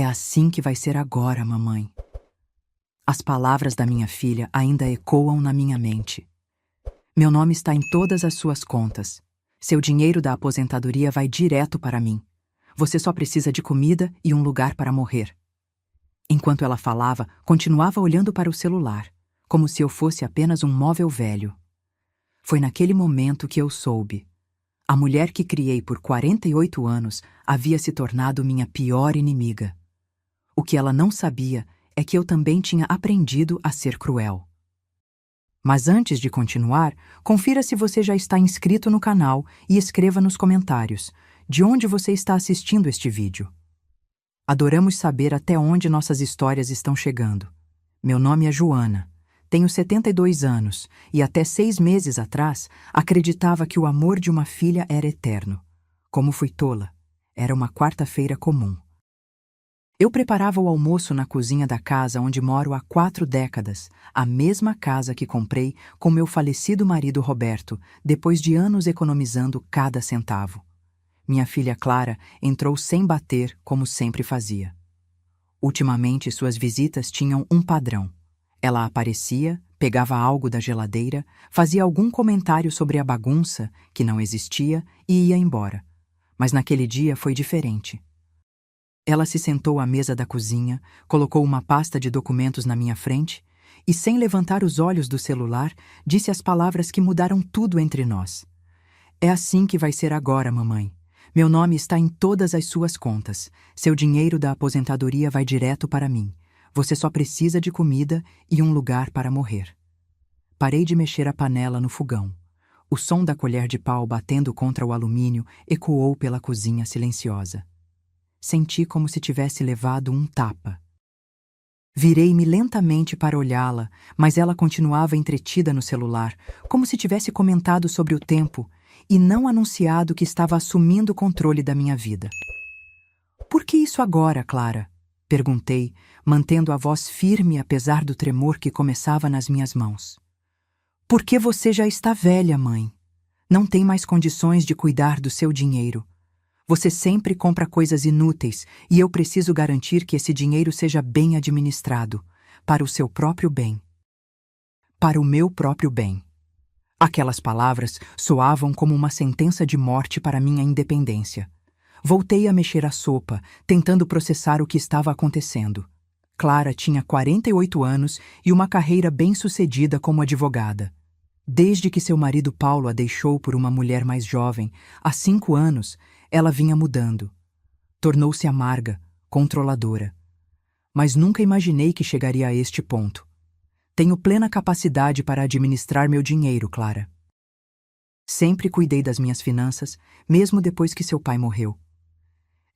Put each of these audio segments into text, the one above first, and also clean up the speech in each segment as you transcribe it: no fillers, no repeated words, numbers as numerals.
assim que vai ser agora, mamãe. As palavras da minha filha ainda ecoam na minha mente. Meu nome está em todas as suas contas. Seu dinheiro da aposentadoria vai direto para mim. Você só precisa de comida e um lugar para morrer. Enquanto ela falava, continuava olhando para o celular, como se eu fosse apenas um móvel velho. Foi naquele momento que eu soube. A mulher que criei por 48 anos havia se tornado minha pior inimiga. O que ela não sabia é que eu também tinha aprendido a ser cruel. Mas antes de continuar, confira se você já está inscrito no canal e escreva nos comentários de onde você está assistindo este vídeo. Adoramos saber até onde nossas histórias estão chegando. Meu nome é Joana, tenho 72 anos e até 6 meses atrás acreditava que o amor de uma filha era eterno. Como fui tola, era uma quarta-feira comum. Eu preparava o almoço na cozinha da casa onde moro há 4 décadas, a mesma casa que comprei com meu falecido marido Roberto, depois de anos economizando cada centavo. Minha filha Clara entrou sem bater, como sempre fazia. Ultimamente, suas visitas tinham um padrão. Ela aparecia, pegava algo da geladeira, fazia algum comentário sobre a bagunça, que não existia, e ia embora. Mas naquele dia foi diferente. Ela se sentou à mesa da cozinha, colocou uma pasta de documentos na minha frente e, sem levantar os olhos do celular, disse as palavras que mudaram tudo entre nós. É assim que vai ser agora, mamãe. Meu nome está em todas as suas contas. Seu dinheiro da aposentadoria vai direto para mim. Você só precisa de comida e um lugar para morrer. Parei de mexer a panela no fogão. O som da colher de pau batendo contra o alumínio ecoou pela cozinha silenciosa. Senti como se tivesse levado um tapa. Virei-me lentamente para olhá-la, mas ela continuava entretida no celular, como se tivesse comentado sobre o tempo e não anunciado que estava assumindo o controle da minha vida. "Por que isso agora, Clara?" perguntei, mantendo a voz firme apesar do tremor que começava nas minhas mãos. "Porque você já está velha, mãe. Não tem mais condições de cuidar do seu dinheiro. Você sempre compra coisas inúteis e eu preciso garantir que esse dinheiro seja bem administrado, para o seu próprio bem. Para o meu próprio bem." Aquelas palavras soavam como uma sentença de morte para minha independência. Voltei a mexer a sopa, tentando processar o que estava acontecendo. Clara tinha 48 anos e uma carreira bem-sucedida como advogada. Desde que seu marido Paulo a deixou por uma mulher mais jovem, há 5 anos, ela vinha mudando. Tornou-se amarga, controladora. Mas nunca imaginei que chegaria a este ponto. Tenho plena capacidade para administrar meu dinheiro, Clara. Sempre cuidei das minhas finanças, mesmo depois que seu pai morreu.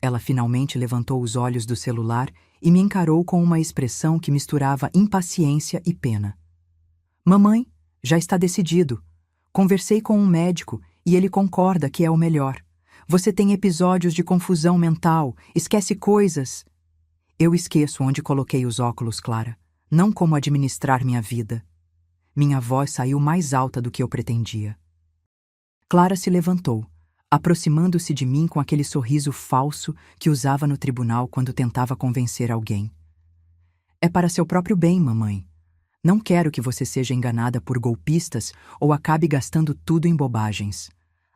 Ela finalmente levantou os olhos do celular e me encarou com uma expressão que misturava impaciência e pena. "Mamãe, já está decidido. Conversei com um médico e ele concorda que é o melhor. Você tem episódios de confusão mental, esquece coisas." Eu esqueço onde coloquei os óculos, Clara, não como administrar minha vida. Minha voz saiu mais alta do que eu pretendia. Clara se levantou, aproximando-se de mim com aquele sorriso falso que usava no tribunal quando tentava convencer alguém. "É para seu próprio bem, mamãe. Não quero que você seja enganada por golpistas ou acabe gastando tudo em bobagens.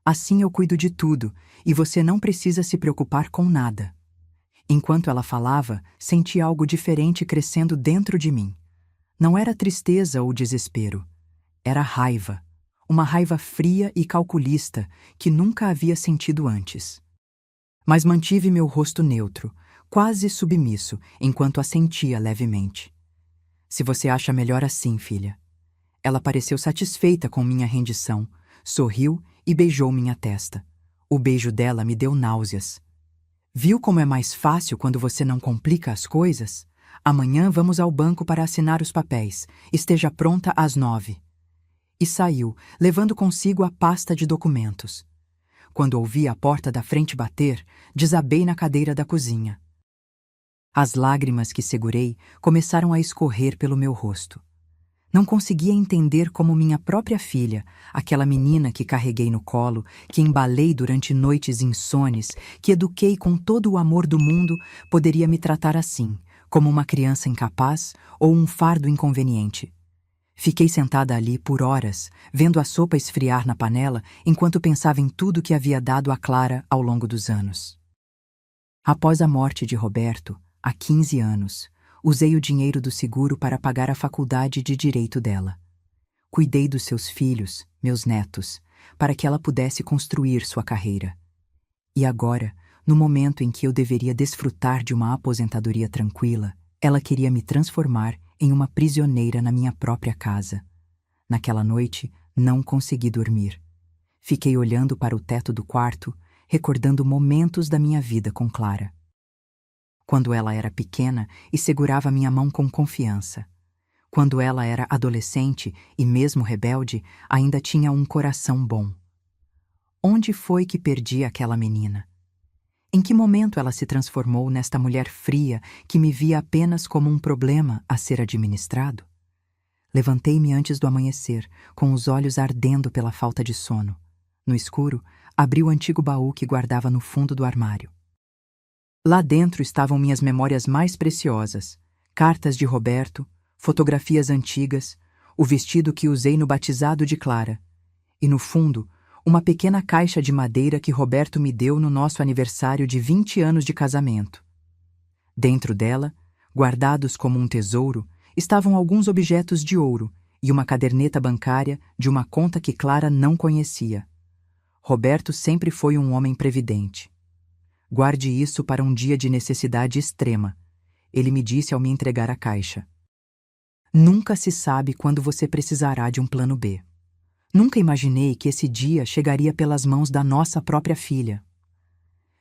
Assim eu cuido de tudo e você não precisa se preocupar com nada." Enquanto ela falava, senti algo diferente crescendo dentro de mim. Não era tristeza ou desespero. Era raiva. Uma raiva fria e calculista que nunca havia sentido antes. Mas mantive meu rosto neutro, quase submisso, enquanto assentia levemente. "Se você acha melhor assim, filha." Ela pareceu satisfeita com minha rendição, sorriu e beijou minha testa. O beijo dela me deu náuseas. "Viu como é mais fácil quando você não complica as coisas? Amanhã vamos ao banco para assinar os papéis. Esteja pronta às 9. E saiu, levando consigo a pasta de documentos. Quando ouvi a porta da frente bater, desabei na cadeira da cozinha. As lágrimas que segurei começaram a escorrer pelo meu rosto. Não conseguia entender como minha própria filha, aquela menina que carreguei no colo, que embalei durante noites insones, que eduquei com todo o amor do mundo, poderia me tratar assim, como uma criança incapaz ou um fardo inconveniente. Fiquei sentada ali por horas, vendo a sopa esfriar na panela, enquanto pensava em tudo que havia dado a Clara ao longo dos anos. Após a morte de Roberto, há 15 anos, usei o dinheiro do seguro para pagar a faculdade de direito dela. Cuidei dos seus filhos, meus netos, para que ela pudesse construir sua carreira. E agora, no momento em que eu deveria desfrutar de uma aposentadoria tranquila, ela queria me transformar em uma prisioneira na minha própria casa. Naquela noite, não consegui dormir. Fiquei olhando para o teto do quarto, recordando momentos da minha vida com Clara. Quando ela era pequena e segurava minha mão com confiança. Quando ela era adolescente e mesmo rebelde, ainda tinha um coração bom. Onde foi que perdi aquela menina? Em que momento ela se transformou nesta mulher fria que me via apenas como um problema a ser administrado? Levantei-me antes do amanhecer, com os olhos ardendo pela falta de sono. No escuro, abri o antigo baú que guardava no fundo do armário. Lá dentro estavam minhas memórias mais preciosas, cartas de Roberto, fotografias antigas, o vestido que usei no batizado de Clara, e no fundo, uma pequena caixa de madeira que Roberto me deu no nosso aniversário de 20 anos de casamento. Dentro dela, guardados como um tesouro, estavam alguns objetos de ouro e uma caderneta bancária de uma conta que Clara não conhecia. Roberto sempre foi um homem previdente. Guarde isso para um dia de necessidade extrema, ele me disse ao me entregar a caixa. Nunca se sabe quando você precisará de um plano B. Nunca imaginei que esse dia chegaria pelas mãos da nossa própria filha.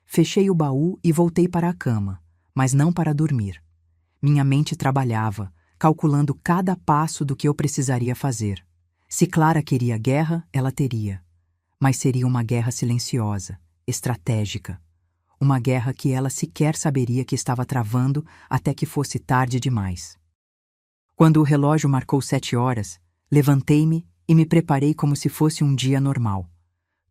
Fechei o baú e voltei para a cama, mas não para dormir. Minha mente trabalhava, calculando cada passo do que eu precisaria fazer. Se Clara queria guerra, ela teria. Mas seria uma guerra silenciosa, estratégica. Uma guerra que ela sequer saberia que estava travando até que fosse tarde demais. Quando o relógio marcou 7 horas, levantei-me e me preparei como se fosse um dia normal.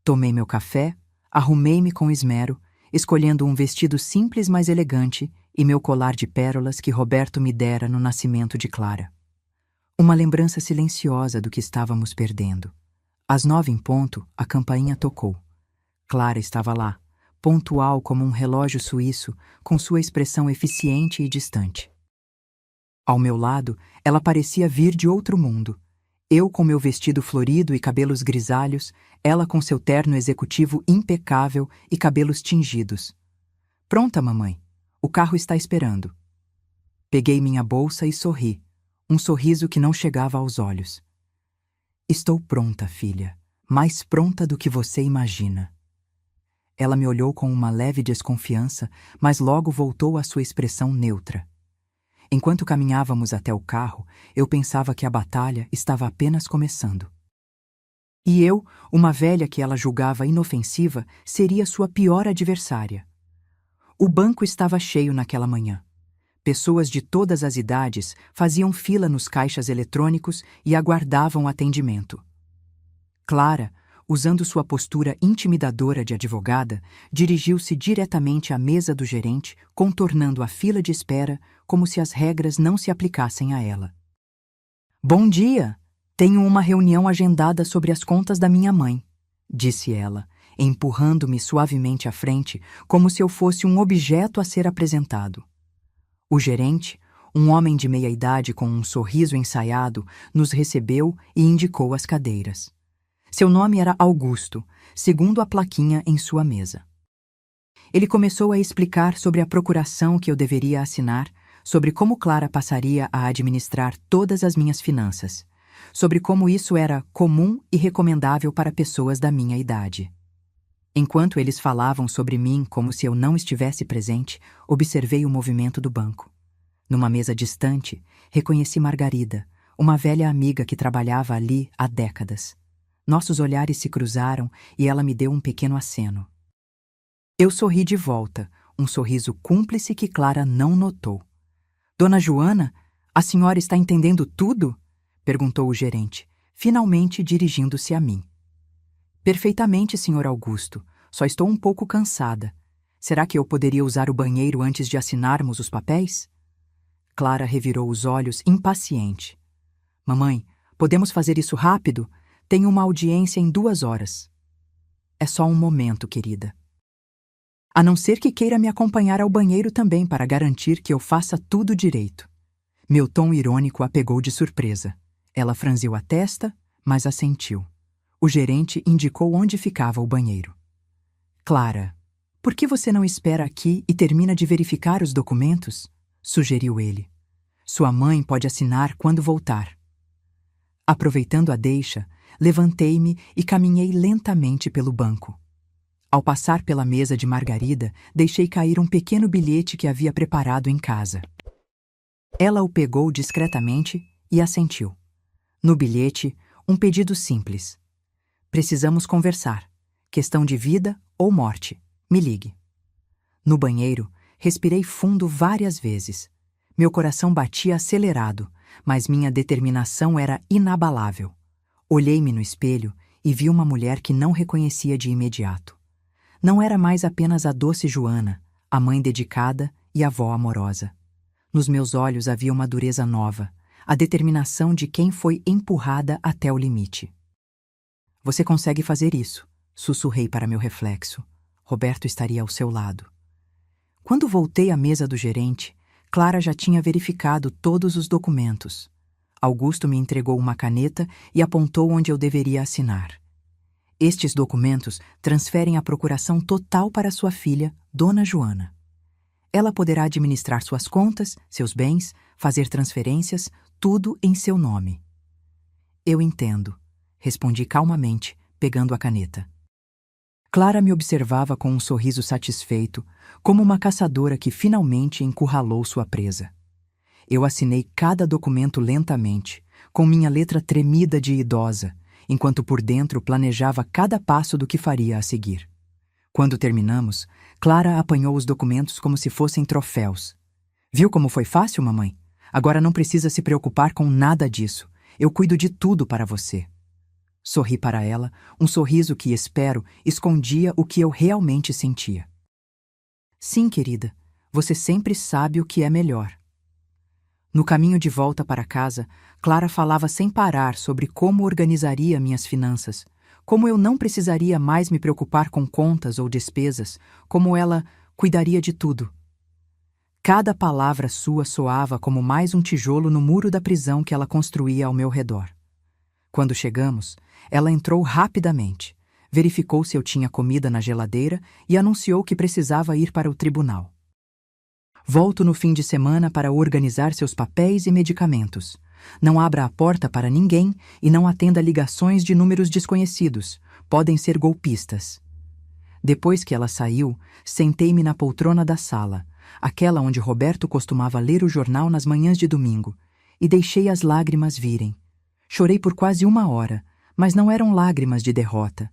Tomei meu café, arrumei-me com esmero, escolhendo um vestido simples mas elegante e meu colar de pérolas que Roberto me dera no nascimento de Clara. Uma lembrança silenciosa do que estávamos perdendo. Às 9 em ponto, a campainha tocou. Clara estava lá, pontual como um relógio suíço, com sua expressão eficiente e distante. Ao meu lado, ela parecia vir de outro mundo. Eu com meu vestido florido e cabelos grisalhos, ela com seu terno executivo impecável e cabelos tingidos. Pronta, mamãe. O carro está esperando. Peguei minha bolsa e sorri, um sorriso que não chegava aos olhos. Estou pronta, filha, mais pronta do que você imagina. Ela me olhou com uma leve desconfiança, mas logo voltou à sua expressão neutra. Enquanto caminhávamos até o carro, eu pensava que a batalha estava apenas começando. E eu, uma velha que ela julgava inofensiva, seria sua pior adversária. O banco estava cheio naquela manhã. Pessoas de todas as idades faziam fila nos caixas eletrônicos e aguardavam atendimento. Clara, usando sua postura intimidadora de advogada, dirigiu-se diretamente à mesa do gerente, contornando a fila de espera como se as regras não se aplicassem a ela. Bom dia! Tenho uma reunião agendada sobre as contas da minha mãe, disse ela, empurrando-me suavemente à frente, como se eu fosse um objeto a ser apresentado. O gerente, um homem de meia-idade com um sorriso ensaiado, nos recebeu e indicou as cadeiras. Seu nome era Augusto, segundo a plaquinha em sua mesa. Ele começou a explicar sobre a procuração que eu deveria assinar, sobre como Clara passaria a administrar todas as minhas finanças, sobre como isso era comum e recomendável para pessoas da minha idade. Enquanto eles falavam sobre mim como se eu não estivesse presente, observei o movimento do banco. Numa mesa distante, reconheci Margarida, uma velha amiga que trabalhava ali há décadas. Nossos olhares se cruzaram e ela me deu um pequeno aceno. Eu sorri de volta, um sorriso cúmplice que Clara não notou. Dona Joana, a senhora está entendendo tudo? perguntou o gerente, finalmente dirigindo-se a mim. Perfeitamente, Sr. Augusto. Só estou um pouco cansada. Será que eu poderia usar o banheiro antes de assinarmos os papéis? Clara revirou os olhos, impaciente. Mamãe, podemos fazer isso rápido? Tenho uma audiência em 2 horas. É só um momento, querida. A não ser que queira me acompanhar ao banheiro também para garantir que eu faça tudo direito. Meu tom irônico a pegou de surpresa. Ela franziu a testa, mas assentiu. O gerente indicou onde ficava o banheiro. Clara, por que você não espera aqui e termina de verificar os documentos? Sugeriu ele. Sua mãe pode assinar quando voltar. Aproveitando a deixa, levantei-me e caminhei lentamente pelo banco. Ao passar pela mesa de Margarida, deixei cair um pequeno bilhete que havia preparado em casa. Ela o pegou discretamente e assentiu. No bilhete, um pedido simples. Precisamos conversar. Questão de vida ou morte. Me ligue. No banheiro, respirei fundo várias vezes. Meu coração batia acelerado, mas minha determinação era inabalável. Olhei-me no espelho e vi uma mulher que não reconhecia de imediato. Não era mais apenas a doce Joana, a mãe dedicada e a avó amorosa. Nos meus olhos havia uma dureza nova, a determinação de quem foi empurrada até o limite. Você consegue fazer isso, sussurrei para meu reflexo. Roberto estaria ao seu lado. Quando voltei à mesa do gerente, Clara já tinha verificado todos os documentos. Augusto me entregou uma caneta e apontou onde eu deveria assinar. Estes documentos transferem a procuração total para sua filha, Dona Joana. Ela poderá administrar suas contas, seus bens, fazer transferências, tudo em seu nome. Eu entendo, respondi calmamente, pegando a caneta. Clara me observava com um sorriso satisfeito, como uma caçadora que finalmente encurralou sua presa. Eu assinei cada documento lentamente, com minha letra tremida de idosa, enquanto por dentro planejava cada passo do que faria a seguir. Quando terminamos, Clara apanhou os documentos como se fossem troféus. Viu como foi fácil, mamãe? Agora não precisa se preocupar com nada disso. Eu cuido de tudo para você. Sorri para ela, um sorriso que, espero, escondia o que eu realmente sentia. Sim, querida, você sempre sabe o que é melhor. No caminho de volta para casa, Clara falava sem parar sobre como organizaria minhas finanças, como eu não precisaria mais me preocupar com contas ou despesas, como ela cuidaria de tudo. Cada palavra sua soava como mais um tijolo no muro da prisão que ela construía ao meu redor. Quando chegamos, ela entrou rapidamente, verificou se eu tinha comida na geladeira e anunciou que precisava ir para o tribunal. Volto no fim de semana para organizar seus papéis e medicamentos. Não abra a porta para ninguém e não atenda ligações de números desconhecidos. Podem ser golpistas. Depois que ela saiu, sentei-me na poltrona da sala, aquela onde Roberto costumava ler o jornal nas manhãs de domingo, e deixei as lágrimas virem. Chorei por quase 1 hora, mas não eram lágrimas de derrota.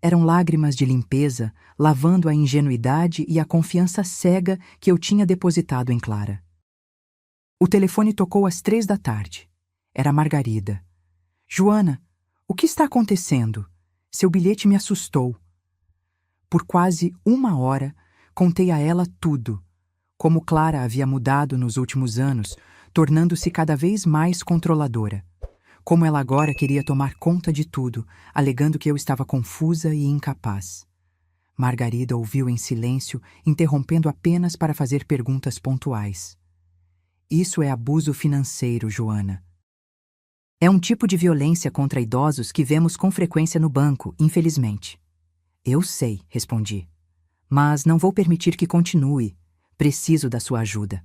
Eram lágrimas de limpeza, lavando a ingenuidade e a confiança cega que eu tinha depositado em Clara. O telefone tocou às 3 da tarde. Era Margarida. Joana, o que está acontecendo? Seu bilhete me assustou. Por quase 1 hora, contei a ela tudo. Como Clara havia mudado nos últimos anos, tornando-se cada vez mais controladora. Como ela agora queria tomar conta de tudo, alegando que eu estava confusa e incapaz. Margarida ouviu em silêncio, interrompendo apenas para fazer perguntas pontuais. Isso é abuso financeiro, Joana. É um tipo de violência contra idosos que vemos com frequência no banco, infelizmente. Eu sei, respondi. Mas não vou permitir que continue. Preciso da sua ajuda.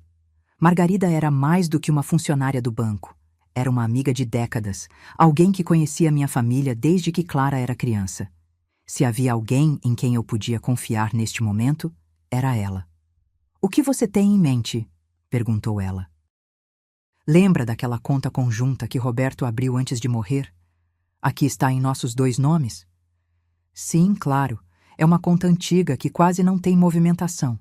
Margarida era mais do que uma funcionária do banco. Era uma amiga de décadas, alguém que conhecia minha família desde que Clara era criança. Se havia alguém em quem eu podia confiar neste momento, era ela. O que você tem em mente? Perguntou ela. Lembra daquela conta conjunta que Roberto abriu antes de morrer? Aqui está em nossos 2 nomes? Sim, claro. É uma conta antiga que quase não tem movimentação.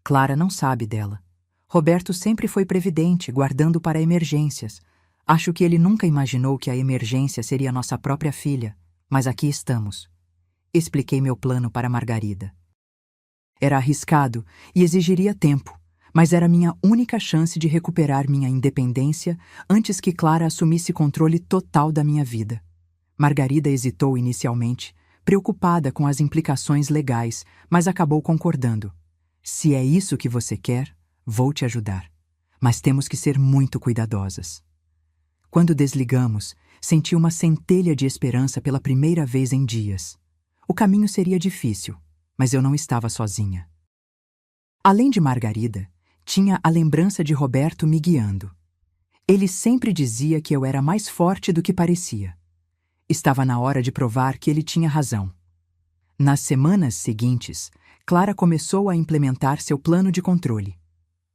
Clara não sabe dela. Roberto sempre foi previdente, guardando para emergências. Acho que ele nunca imaginou que a emergência seria nossa própria filha, mas aqui estamos. Expliquei meu plano para Margarida. Era arriscado e exigiria tempo, mas era minha única chance de recuperar minha independência antes que Clara assumisse controle total da minha vida. Margarida hesitou inicialmente, preocupada com as implicações legais, mas acabou concordando. Se é isso que você quer, vou te ajudar. Mas temos que ser muito cuidadosas. Quando desligamos, senti uma centelha de esperança pela primeira vez em dias. O caminho seria difícil, mas eu não estava sozinha. Além de Margarida, tinha a lembrança de Roberto me guiando. Ele sempre dizia que eu era mais forte do que parecia. Estava na hora de provar que ele tinha razão. Nas semanas seguintes, Clara começou a implementar seu plano de controle.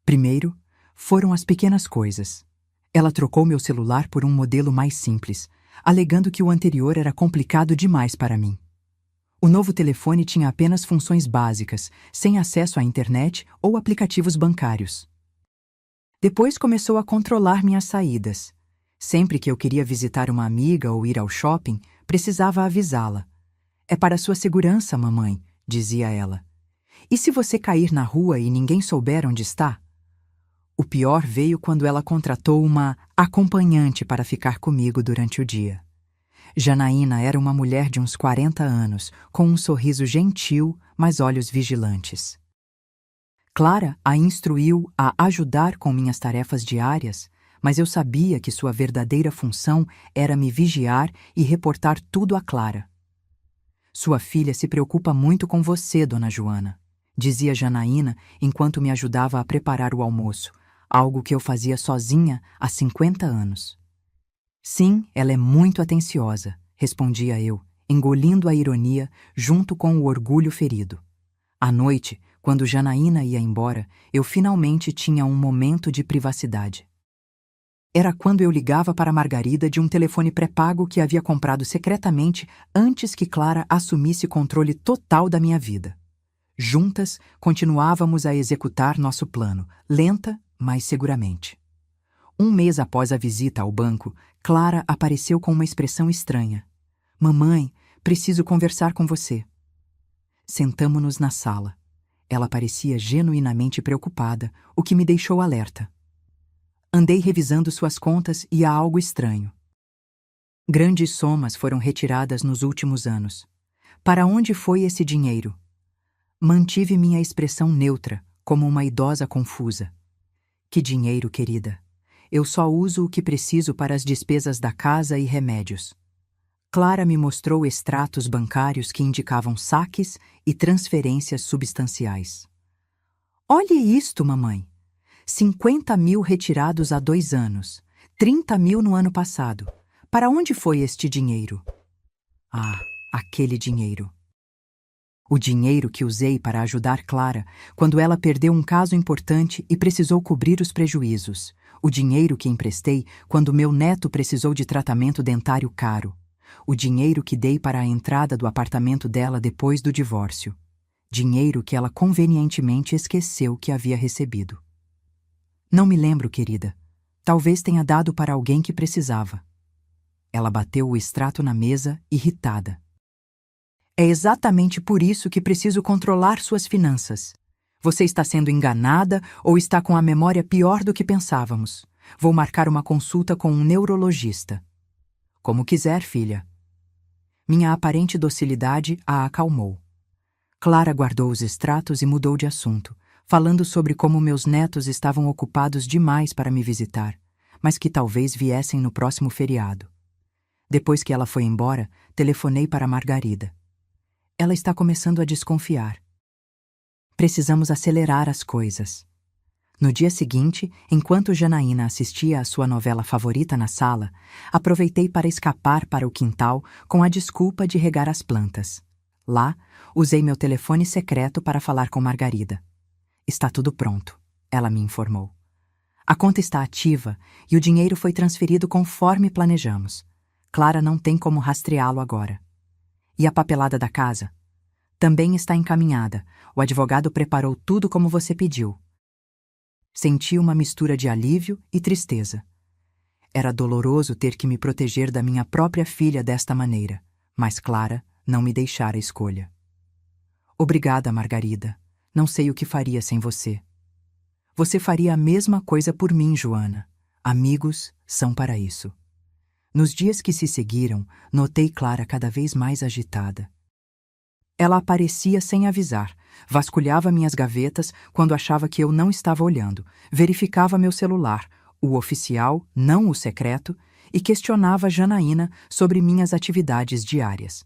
Primeiro, foram as pequenas coisas. Ela trocou meu celular por um modelo mais simples, alegando que o anterior era complicado demais para mim. O novo telefone tinha apenas funções básicas, sem acesso à internet ou aplicativos bancários. Depois começou a controlar minhas saídas. Sempre que eu queria visitar uma amiga ou ir ao shopping, precisava avisá-la. É para sua segurança, mamãe, dizia ela. E se você cair na rua e ninguém souber onde está? O pior veio quando ela contratou uma acompanhante para ficar comigo durante o dia. Janaína era uma mulher de uns 40 anos, com um sorriso gentil, mas olhos vigilantes. Clara a instruiu a ajudar com minhas tarefas diárias, mas eu sabia que sua verdadeira função era me vigiar e reportar tudo a Clara. Sua filha se preocupa muito com você, dona Joana, dizia Janaína enquanto me ajudava a preparar o almoço, algo que eu fazia sozinha há 50 anos. Sim, ela é muito atenciosa, respondia eu, engolindo a ironia junto com o orgulho ferido. À noite, quando Janaína ia embora, eu finalmente tinha um momento de privacidade. Era quando eu ligava para Margarida de um telefone pré-pago que havia comprado secretamente antes que Clara assumisse controle total da minha vida. Juntas, continuávamos a executar nosso plano, lenta, mas seguramente. Um mês após a visita ao banco, Clara apareceu com uma expressão estranha. Mamãe, preciso conversar com você. Sentamo-nos na sala. Ela parecia genuinamente preocupada, o que me deixou alerta. Andei revisando suas contas e há algo estranho. Grandes somas foram retiradas nos últimos anos. Para onde foi esse dinheiro? Mantive minha expressão neutra, como uma idosa confusa. Que dinheiro, querida? Eu só uso o que preciso para as despesas da casa e remédios. Clara me mostrou extratos bancários que indicavam saques e transferências substanciais. Olhe isto, mamãe. 50 mil retirados há 2 anos. 30 mil no ano passado. Para onde foi este dinheiro? Ah, aquele dinheiro. O dinheiro que usei para ajudar Clara quando ela perdeu um caso importante e precisou cobrir os prejuízos. O dinheiro que emprestei quando meu neto precisou de tratamento dentário caro. O dinheiro que dei para a entrada do apartamento dela depois do divórcio. Dinheiro que ela convenientemente esqueceu que havia recebido. Não me lembro, querida. Talvez tenha dado para alguém que precisava. Ela bateu o extrato na mesa, irritada. É exatamente por isso que preciso controlar suas finanças. Você está sendo enganada ou está com a memória pior do que pensávamos. Vou marcar uma consulta com um neurologista. Como quiser, filha. Minha aparente docilidade a acalmou. Clara guardou os extratos e mudou de assunto, falando sobre como meus netos estavam ocupados demais para me visitar, mas que talvez viessem no próximo feriado. Depois que ela foi embora, telefonei para Margarida. Ela está começando a desconfiar. Precisamos acelerar as coisas. No dia seguinte, enquanto Janaína assistia à sua novela favorita na sala, aproveitei para escapar para o quintal com a desculpa de regar as plantas. Lá, usei meu telefone secreto para falar com Margarida. Está tudo pronto, ela me informou. A conta está ativa e o dinheiro foi transferido conforme planejamos. Clara não tem como rastreá-lo agora. E a papelada da casa? Também está encaminhada. O advogado preparou tudo como você pediu. Senti uma mistura de alívio e tristeza. Era doloroso ter que me proteger da minha própria filha desta maneira, mas Clara não me deixara escolha. Obrigada, Margarida. Não sei o que faria sem você. Você faria a mesma coisa por mim, Joana. Amigos são para isso. Nos dias que se seguiram, notei Clara cada vez mais agitada. Ela aparecia sem avisar, vasculhava minhas gavetas quando achava que eu não estava olhando, verificava meu celular, o oficial, não o secreto, e questionava Janaína sobre minhas atividades diárias.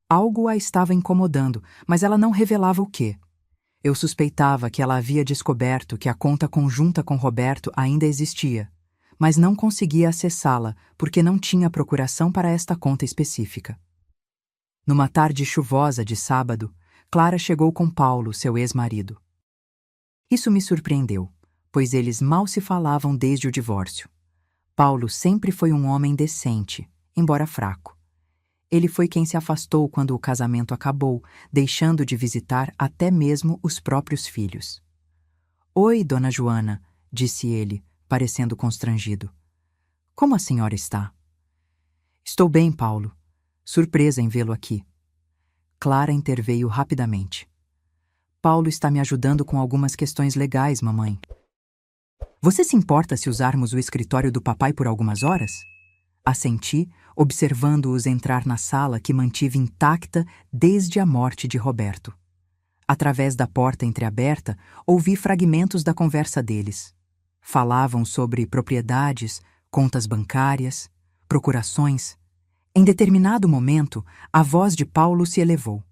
Algo a estava incomodando, mas ela não revelava o quê. Eu suspeitava que ela havia descoberto que a conta conjunta com Roberto ainda existia, mas não conseguia acessá-la porque não tinha procuração para esta conta específica. Numa tarde chuvosa de sábado, Clara chegou com Paulo, seu ex-marido. Isso me surpreendeu, pois eles mal se falavam desde o divórcio. Paulo sempre foi um homem decente, embora fraco. Ele foi quem se afastou quando o casamento acabou, deixando de visitar até mesmo os próprios filhos. "Oi, dona Joana", disse ele, parecendo constrangido. "Como a senhora está?" "Estou bem, Paulo. Surpresa em vê-lo aqui." Clara interveio rapidamente. "Paulo está me ajudando com algumas questões legais, mamãe." "Você se importa se usarmos o escritório do papai por algumas horas?" Assenti, observando-os entrar na sala que mantive intacta desde a morte de Roberto. Através da porta entreaberta, ouvi fragmentos da conversa deles. Falavam sobre propriedades, contas bancárias, procurações. Em determinado momento, a voz de Paulo se elevou.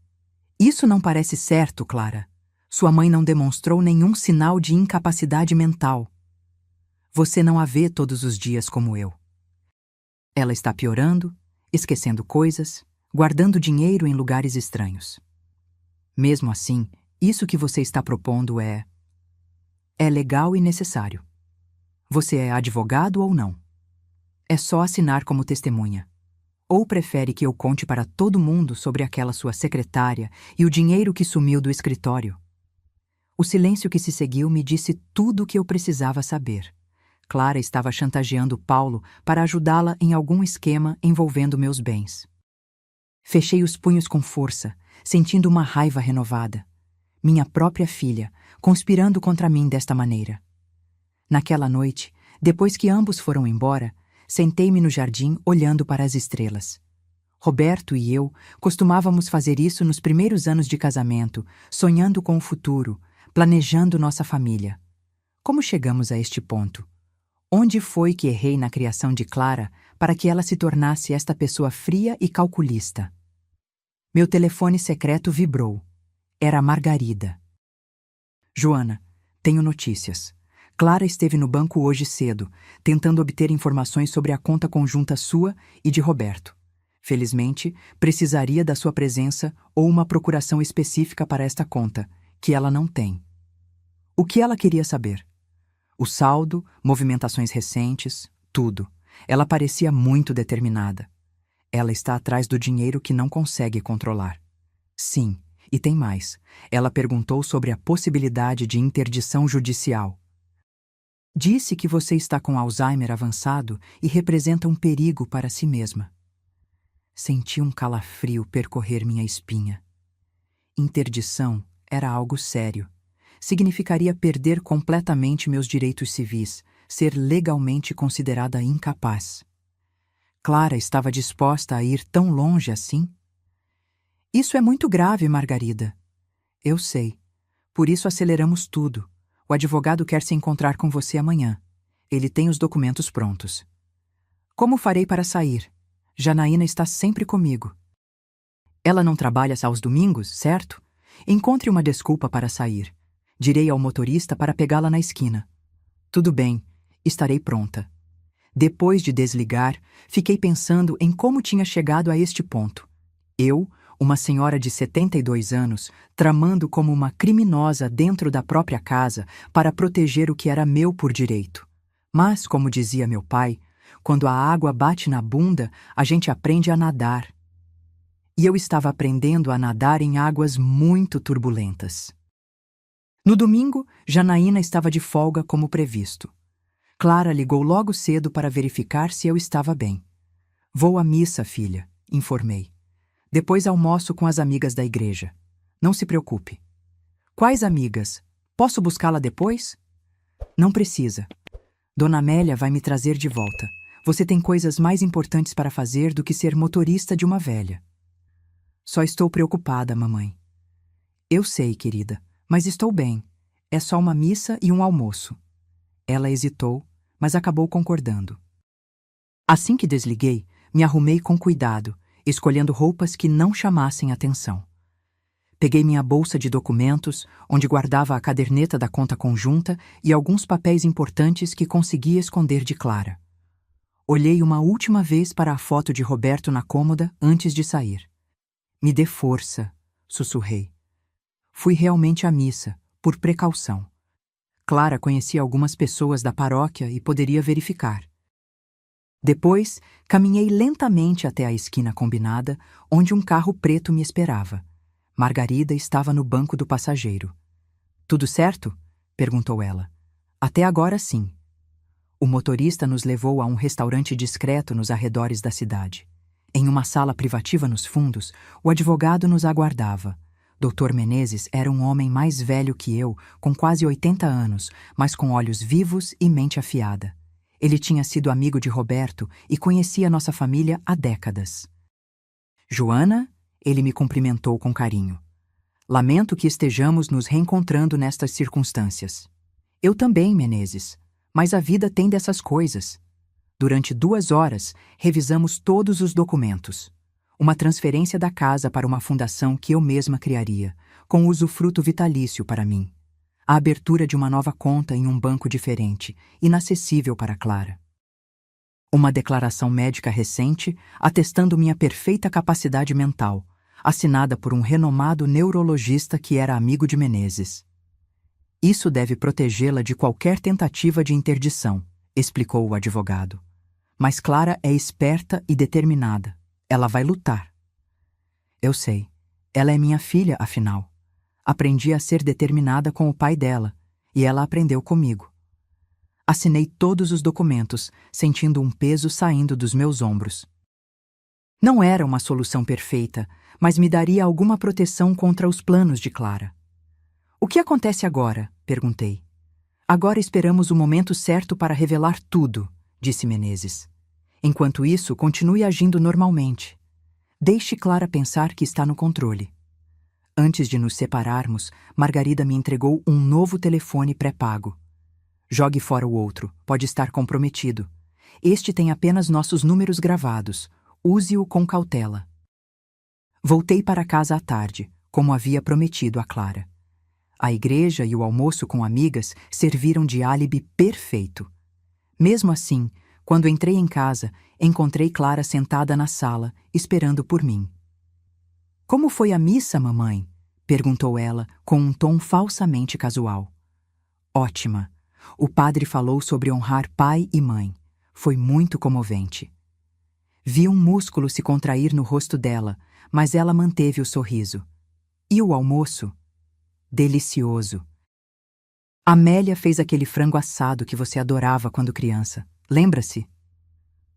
"Isso não parece certo, Clara. Sua mãe não demonstrou nenhum sinal de incapacidade mental. Você não a vê todos os dias como eu. Ela está piorando, esquecendo coisas, guardando dinheiro em lugares estranhos. Mesmo assim, isso que você está propondo é legal e necessário. Você é advogado ou não? É só assinar como testemunha. Ou prefere que eu conte para todo mundo sobre aquela sua secretária e o dinheiro que sumiu do escritório?" O silêncio que se seguiu me disse tudo o que eu precisava saber. Clara estava chantageando Paulo para ajudá-la em algum esquema envolvendo meus bens. Fechei os punhos com força, sentindo uma raiva renovada. Minha própria filha, conspirando contra mim desta maneira. Naquela noite, depois que ambos foram embora, sentei-me no jardim olhando para as estrelas. Roberto e eu costumávamos fazer isso nos primeiros anos de casamento, sonhando com o futuro, planejando nossa família. Como chegamos a este ponto? Onde foi que errei na criação de Clara para que ela se tornasse esta pessoa fria e calculista? Meu telefone secreto vibrou. Era Margarida. "Joana, tenho notícias. Clara esteve no banco hoje cedo, tentando obter informações sobre a conta conjunta sua e de Roberto. Felizmente, precisaria da sua presença ou uma procuração específica para esta conta, que ela não tem." O que ela queria saber? O saldo, movimentações recentes, tudo. Ela parecia muito determinada. Ela está atrás do dinheiro que não consegue controlar. Sim, e tem mais. Ela perguntou sobre a possibilidade de interdição judicial. Disse que você está com Alzheimer avançado e representa um perigo para si mesma. Senti um calafrio percorrer minha espinha. Interdição era algo sério. Significaria perder completamente meus direitos civis, ser legalmente considerada incapaz. Clara estava disposta a ir tão longe assim? "Isso é muito grave, Margarida." "Eu sei. Por isso aceleramos tudo. O advogado quer se encontrar com você amanhã. Ele tem os documentos prontos." "Como farei para sair? Janaína está sempre comigo." "Ela não trabalha aos domingos, certo? Encontre uma desculpa para sair. Direi ao motorista para pegá-la na esquina." "Tudo bem, estarei pronta." Depois de desligar, fiquei pensando em como tinha chegado a este ponto. Eu, uma senhora de 72 anos, tramando como uma criminosa dentro da própria casa para proteger o que era meu por direito. Mas, como dizia meu pai, quando a água bate na bunda, a gente aprende a nadar. E eu estava aprendendo a nadar em águas muito turbulentas. No domingo, Janaína estava de folga como previsto. Clara ligou logo cedo para verificar se eu estava bem. Vou à missa, filha, informei. Depois almoço com as amigas da igreja. Não se preocupe. Quais amigas? Posso buscá-la depois? Não precisa. Dona Amélia vai me trazer de volta. Você tem coisas mais importantes para fazer do que ser motorista de uma velha. Só estou preocupada, mamãe. Eu sei, querida, mas estou bem. É só uma missa e um almoço. Ela hesitou, mas acabou concordando. Assim que desliguei, me arrumei com cuidado, escolhendo roupas que não chamassem atenção. Peguei minha bolsa de documentos, onde guardava a caderneta da conta conjunta e alguns papéis importantes que conseguia esconder de Clara. Olhei uma última vez para a foto de Roberto na cômoda antes de sair. Me dê força, sussurrei. Fui realmente à missa, por precaução. Clara conhecia algumas pessoas da paróquia e poderia verificar. Depois, caminhei lentamente até a esquina combinada, onde um carro preto me esperava. Margarida estava no banco do passageiro. Tudo certo? Perguntou ela. Até agora, sim. O motorista nos levou a um restaurante discreto nos arredores da cidade. Em uma sala privativa nos fundos, o advogado nos aguardava. Dr. Menezes era um homem mais velho que eu, com quase 80 anos, mas com olhos vivos e mente afiada. Ele tinha sido amigo de Roberto e conhecia nossa família há décadas. Joana, ele me cumprimentou com carinho. Lamento que estejamos nos reencontrando nestas circunstâncias. Eu também, Menezes, mas a vida tem dessas coisas. Durante 2 horas, revisamos todos os documentos. Uma transferência da casa para uma fundação que eu mesma criaria, com usufruto vitalício para mim. A abertura de uma nova conta em um banco diferente, inacessível para Clara. Uma declaração médica recente, atestando minha perfeita capacidade mental, assinada por um renomado neurologista que era amigo de Menezes. Isso deve protegê-la de qualquer tentativa de interdição, explicou o advogado. Mas Clara é esperta e determinada. Ela vai lutar. Eu sei. Ela é minha filha, afinal. Aprendi a ser determinada com o pai dela, e ela aprendeu comigo. Assinei todos os documentos, sentindo um peso saindo dos meus ombros. Não era uma solução perfeita, mas me daria alguma proteção contra os planos de Clara. O que acontece agora? Perguntei. Agora esperamos o momento certo para revelar tudo, disse Menezes. Enquanto isso, continue agindo normalmente. Deixe Clara pensar que está no controle. Antes de nos separarmos, Margarida me entregou um novo telefone pré-pago. Jogue fora o outro, pode estar comprometido. Este tem apenas nossos números gravados. Use-o com cautela. Voltei para casa à tarde, como havia prometido a Clara. A igreja e o almoço com amigas serviram de álibi perfeito. Mesmo assim, quando entrei em casa, encontrei Clara sentada na sala, esperando por mim. Como foi a missa, mamãe? Perguntou ela, com um tom falsamente casual. Ótima. O padre falou sobre honrar pai e mãe. Foi muito comovente. Vi um músculo se contrair no rosto dela, mas ela manteve o sorriso. E o almoço? Delicioso. Amélia fez aquele frango assado que você adorava quando criança. Lembra-se?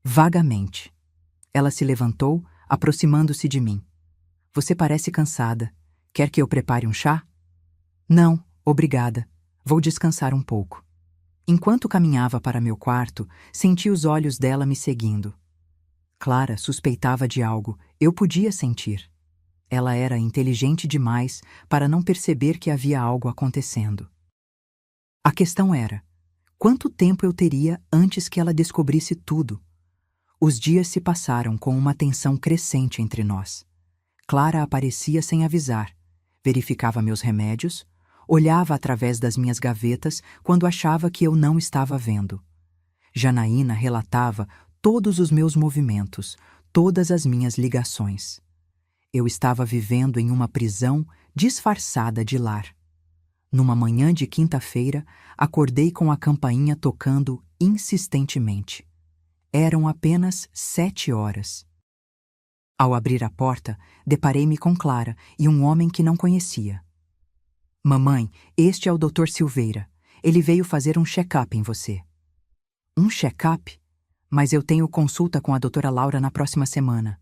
Vagamente. Ela se levantou, aproximando-se de mim. Você parece cansada. Quer que eu prepare um chá? Não, obrigada. Vou descansar um pouco. Enquanto caminhava para meu quarto, senti os olhos dela me seguindo. Clara suspeitava de algo, eu podia sentir. Ela era inteligente demais para não perceber que havia algo acontecendo. A questão era, quanto tempo eu teria antes que ela descobrisse tudo? Os dias se passaram com uma tensão crescente entre nós. Clara aparecia sem avisar, verificava meus remédios, olhava através das minhas gavetas quando achava que eu não estava vendo. Janaína relatava todos os meus movimentos, todas as minhas ligações. Eu estava vivendo em uma prisão disfarçada de lar. Numa manhã de quinta-feira, acordei com a campainha tocando insistentemente. Eram apenas 7 horas. Ao abrir a porta, deparei-me com Clara e um homem que não conhecia. Mamãe, este é o Dr. Silveira. Ele veio fazer um check-up em você. Um check-up? Mas eu tenho consulta com a doutora Laura na próxima semana.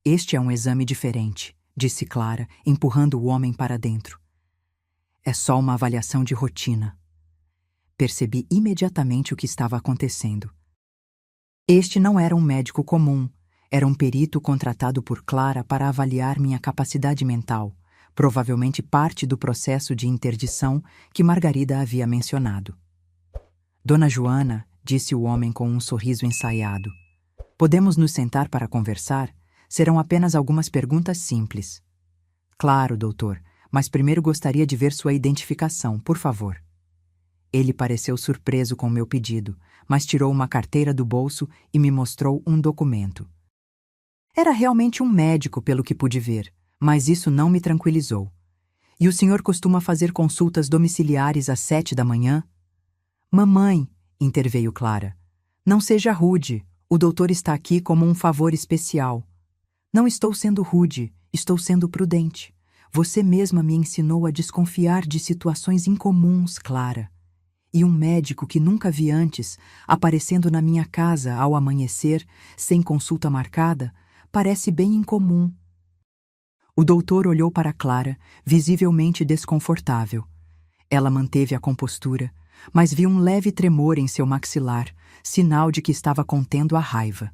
Este é um exame diferente, disse Clara, empurrando o homem para dentro. É só uma avaliação de rotina. Percebi imediatamente o que estava acontecendo. Este não era um médico comum, era um perito contratado por Clara para avaliar minha capacidade mental, provavelmente parte do processo de interdição que Margarida havia mencionado. Dona Joana, disse o homem com um sorriso ensaiado, podemos nos sentar para conversar? Serão apenas algumas perguntas simples. Claro, doutor, mas primeiro gostaria de ver sua identificação, por favor. Ele pareceu surpreso com meu pedido, mas tirou uma carteira do bolso e me mostrou um documento. Era realmente um médico, pelo que pude ver, mas isso não me tranquilizou. E o senhor costuma fazer consultas domiciliares às 7 da manhã? Mamãe, interveio Clara, não seja rude, o doutor está aqui como um favor especial. Não estou sendo rude, estou sendo prudente. Você mesma me ensinou a desconfiar de situações incomuns, Clara. E um médico que nunca vi antes, aparecendo na minha casa ao amanhecer, sem consulta marcada, parece bem incomum. O doutor olhou para Clara, visivelmente desconfortável. Ela manteve a compostura, mas vi um leve tremor em seu maxilar, sinal de que estava contendo a raiva.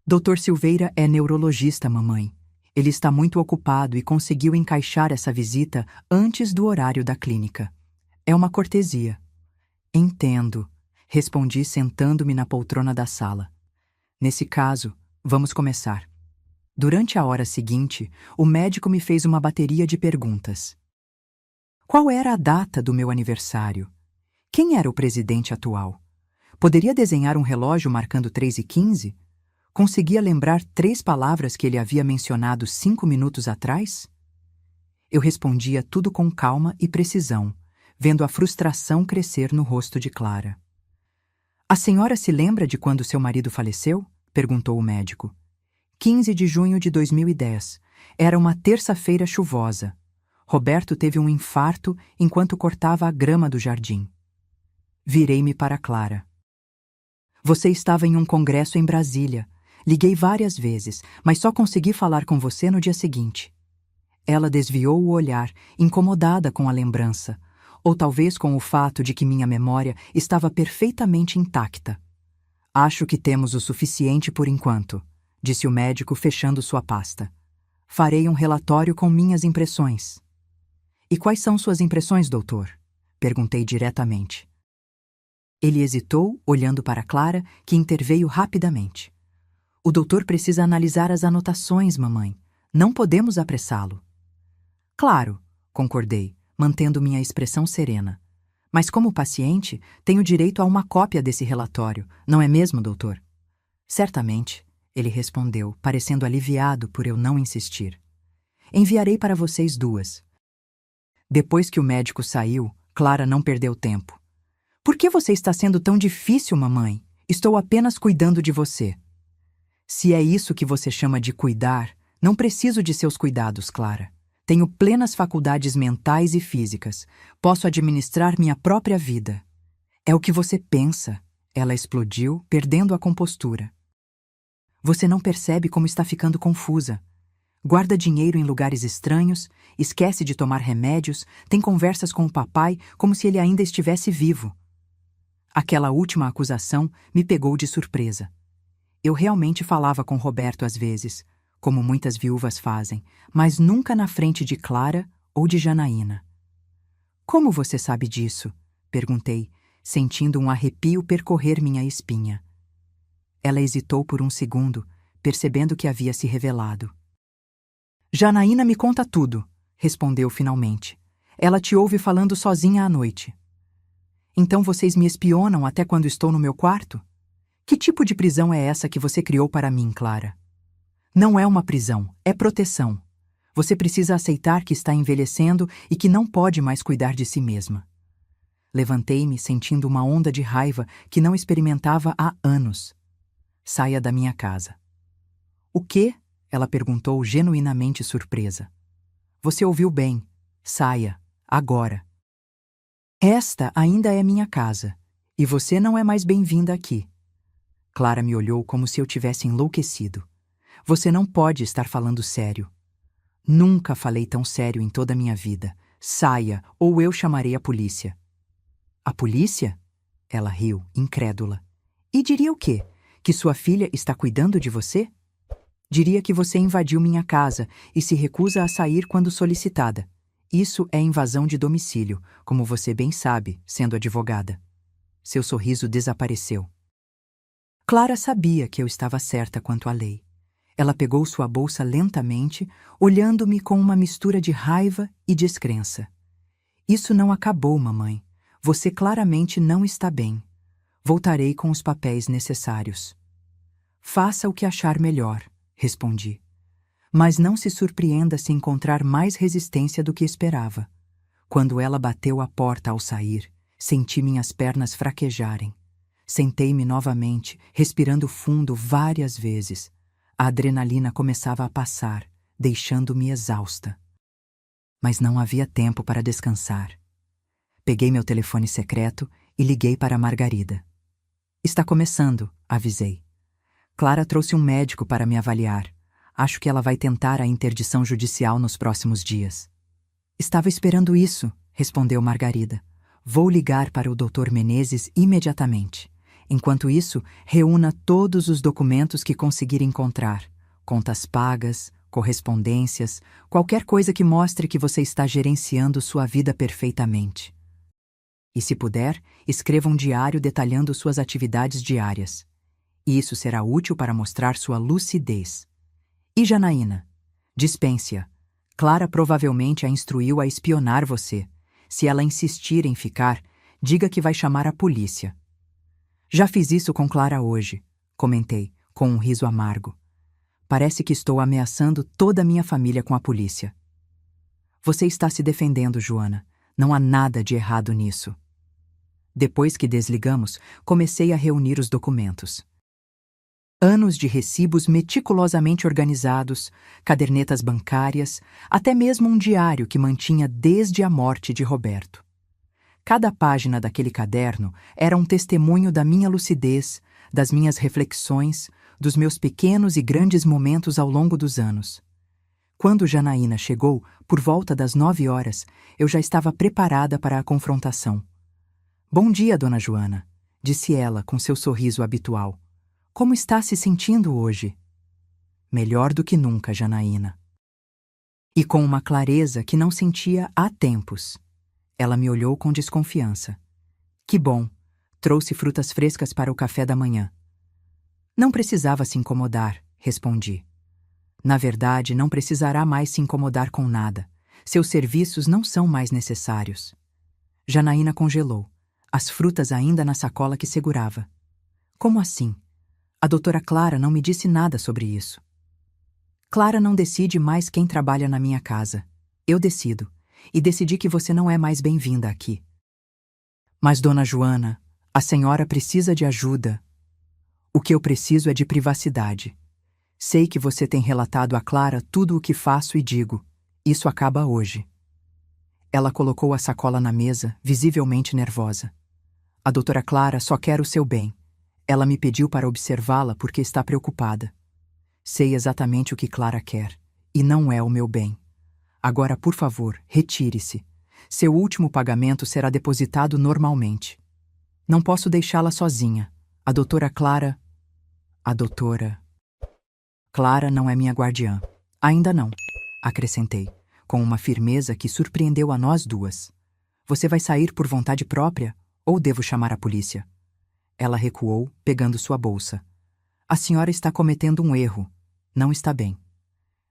Dr. Silveira é neurologista, mamãe. Ele está muito ocupado e conseguiu encaixar essa visita antes do horário da clínica. É uma cortesia. Entendo, respondi sentando-me na poltrona da sala. Nesse caso, vamos começar. Durante a hora seguinte, o médico me fez uma bateria de perguntas. Qual era a data do meu aniversário? Quem era o presidente atual? Poderia desenhar um relógio marcando 3h15? Conseguia lembrar 3 palavras que ele havia mencionado 5 minutos atrás? Eu respondia tudo com calma e precisão, vendo a frustração crescer no rosto de Clara. A senhora se lembra de quando seu marido faleceu? Perguntou o médico. 15 de junho de 2010. Era uma terça-feira chuvosa. Roberto teve um infarto enquanto cortava a grama do jardim. Virei-me para Clara. Você estava em um congresso em Brasília. Liguei várias vezes, mas só consegui falar com você no dia seguinte. Ela desviou o olhar, incomodada com a lembrança, ou talvez com o fato de que minha memória estava perfeitamente intacta. Acho que temos o suficiente por enquanto, disse o médico fechando sua pasta. Farei um relatório com minhas impressões. E quais são suas impressões, doutor? Perguntei diretamente. Ele hesitou, olhando para Clara, que interveio rapidamente. O doutor precisa analisar as anotações, mamãe. Não podemos apressá-lo. Claro, concordei, mantendo minha expressão serena. Mas como paciente, tenho direito a uma cópia desse relatório, não é mesmo, doutor? Certamente, ele respondeu, parecendo aliviado por eu não insistir. Enviarei para vocês 2. Depois que o médico saiu, Clara não perdeu tempo. Por que você está sendo tão difícil, mamãe? Estou apenas cuidando de você. Se é isso que você chama de cuidar, não preciso de seus cuidados, Clara. Tenho plenas faculdades mentais e físicas. Posso administrar minha própria vida. É o que você pensa. Ela explodiu, perdendo a compostura. Você não percebe como está ficando confusa. Guarda dinheiro em lugares estranhos, esquece de tomar remédios, tem conversas com o papai como se ele ainda estivesse vivo. Aquela última acusação me pegou de surpresa. Eu realmente falava com Roberto às vezes, como muitas viúvas fazem, mas nunca na frente de Clara ou de Janaína. Como você sabe disso? Perguntei, sentindo um arrepio percorrer minha espinha. Ela hesitou por um segundo, percebendo que havia se revelado. Janaína me conta tudo, respondeu finalmente. Ela te ouve falando sozinha à noite. Então vocês me espionam até quando estou no meu quarto? Que tipo de prisão é essa que você criou para mim, Clara? Não é uma prisão, é proteção. Você precisa aceitar que está envelhecendo e que não pode mais cuidar de si mesma. Levantei-me sentindo uma onda de raiva que não experimentava há anos. Saia da minha casa. O quê? Ela perguntou genuinamente surpresa. Você ouviu bem. Saia, agora. Esta ainda é minha casa, E você não é mais bem-vinda aqui. Clara me olhou como se eu tivesse enlouquecido. Você não pode estar falando sério. Nunca falei tão sério em toda a minha vida. Saia, ou eu chamarei a polícia. A polícia? Ela riu, incrédula. E diria o quê? Que sua filha está cuidando de você? Diria que você invadiu minha casa e se recusa a sair quando solicitada. Isso é invasão de domicílio, como você bem sabe, sendo advogada. Seu sorriso desapareceu. Clara sabia que eu estava certa quanto à lei. Ela pegou sua bolsa lentamente, olhando-me com uma mistura de raiva e descrença. Isso não acabou, mamãe. Você claramente não está bem. Voltarei com os papéis necessários. Faça o que achar melhor, respondi. Mas não se surpreenda se encontrar mais resistência do que esperava. Quando ela bateu a porta ao sair, senti minhas pernas fraquejarem. Sentei-me novamente, respirando fundo várias vezes. A adrenalina começava a passar, deixando-me exausta. Mas não havia tempo para descansar. Peguei meu telefone secreto e liguei para Margarida. Está começando, avisei. Clara trouxe um médico para me avaliar. Acho que ela vai tentar a interdição judicial nos próximos dias. Estava esperando isso, respondeu Margarida. Vou ligar para o Dr. Menezes imediatamente. Enquanto isso, reúna todos os documentos que conseguir encontrar. Contas pagas, correspondências, qualquer coisa que mostre que você está gerenciando sua vida perfeitamente. E se puder, escreva um diário detalhando suas atividades diárias. Isso será útil para mostrar sua lucidez. E Janaína? Dispense-a. Clara provavelmente a instruiu a espionar você. Se ela insistir em ficar, diga que vai chamar a polícia. Já fiz isso com Clara hoje, comentei, com um riso amargo. Parece que estou ameaçando toda a minha família com a polícia. Você está se defendendo, Joana. Não há nada de errado nisso. Depois que desligamos, comecei a reunir os documentos. Anos de recibos meticulosamente organizados, cadernetas bancárias, até mesmo um diário que mantinha desde a morte de Roberto. Cada página daquele caderno era um testemunho da minha lucidez, das minhas reflexões, dos meus pequenos e grandes momentos ao longo dos anos. Quando Janaína chegou, por volta das 9 horas, eu já estava preparada para a confrontação. Bom dia, dona Joana, disse ela com seu sorriso habitual. Como está se sentindo hoje? Melhor do que nunca, Janaína. E com uma clareza que não sentia há tempos. Ela me olhou com desconfiança. Que bom, trouxe frutas frescas para o café da manhã. Não precisava se incomodar, respondi. Na verdade, não precisará mais se incomodar com nada. Seus serviços não são mais necessários. Janaína congelou, as frutas ainda na sacola que segurava. Como assim? A doutora Clara não me disse nada sobre isso. Clara não decide mais quem trabalha na minha casa. Eu decido. E decidi que você não é mais bem-vinda aqui. Mas, dona Joana, a senhora precisa de ajuda. O que eu preciso é de privacidade. Sei que você tem relatado a Clara tudo o que faço e digo. Isso acaba hoje. Ela colocou a sacola na mesa, visivelmente nervosa. A doutora Clara só quer o seu bem. Ela me pediu para observá-la porque está preocupada. Sei exatamente o que Clara quer, e não é o meu bem. Agora, por favor, retire-se. Seu último pagamento será depositado normalmente. Não posso deixá-la sozinha. A doutora Clara... A doutora... Clara não é minha guardiã. Ainda não, acrescentei, com uma firmeza que surpreendeu a nós duas. Você vai sair por vontade própria ou devo chamar a polícia? Ela recuou, pegando sua bolsa. A senhora está cometendo um erro. Não está bem.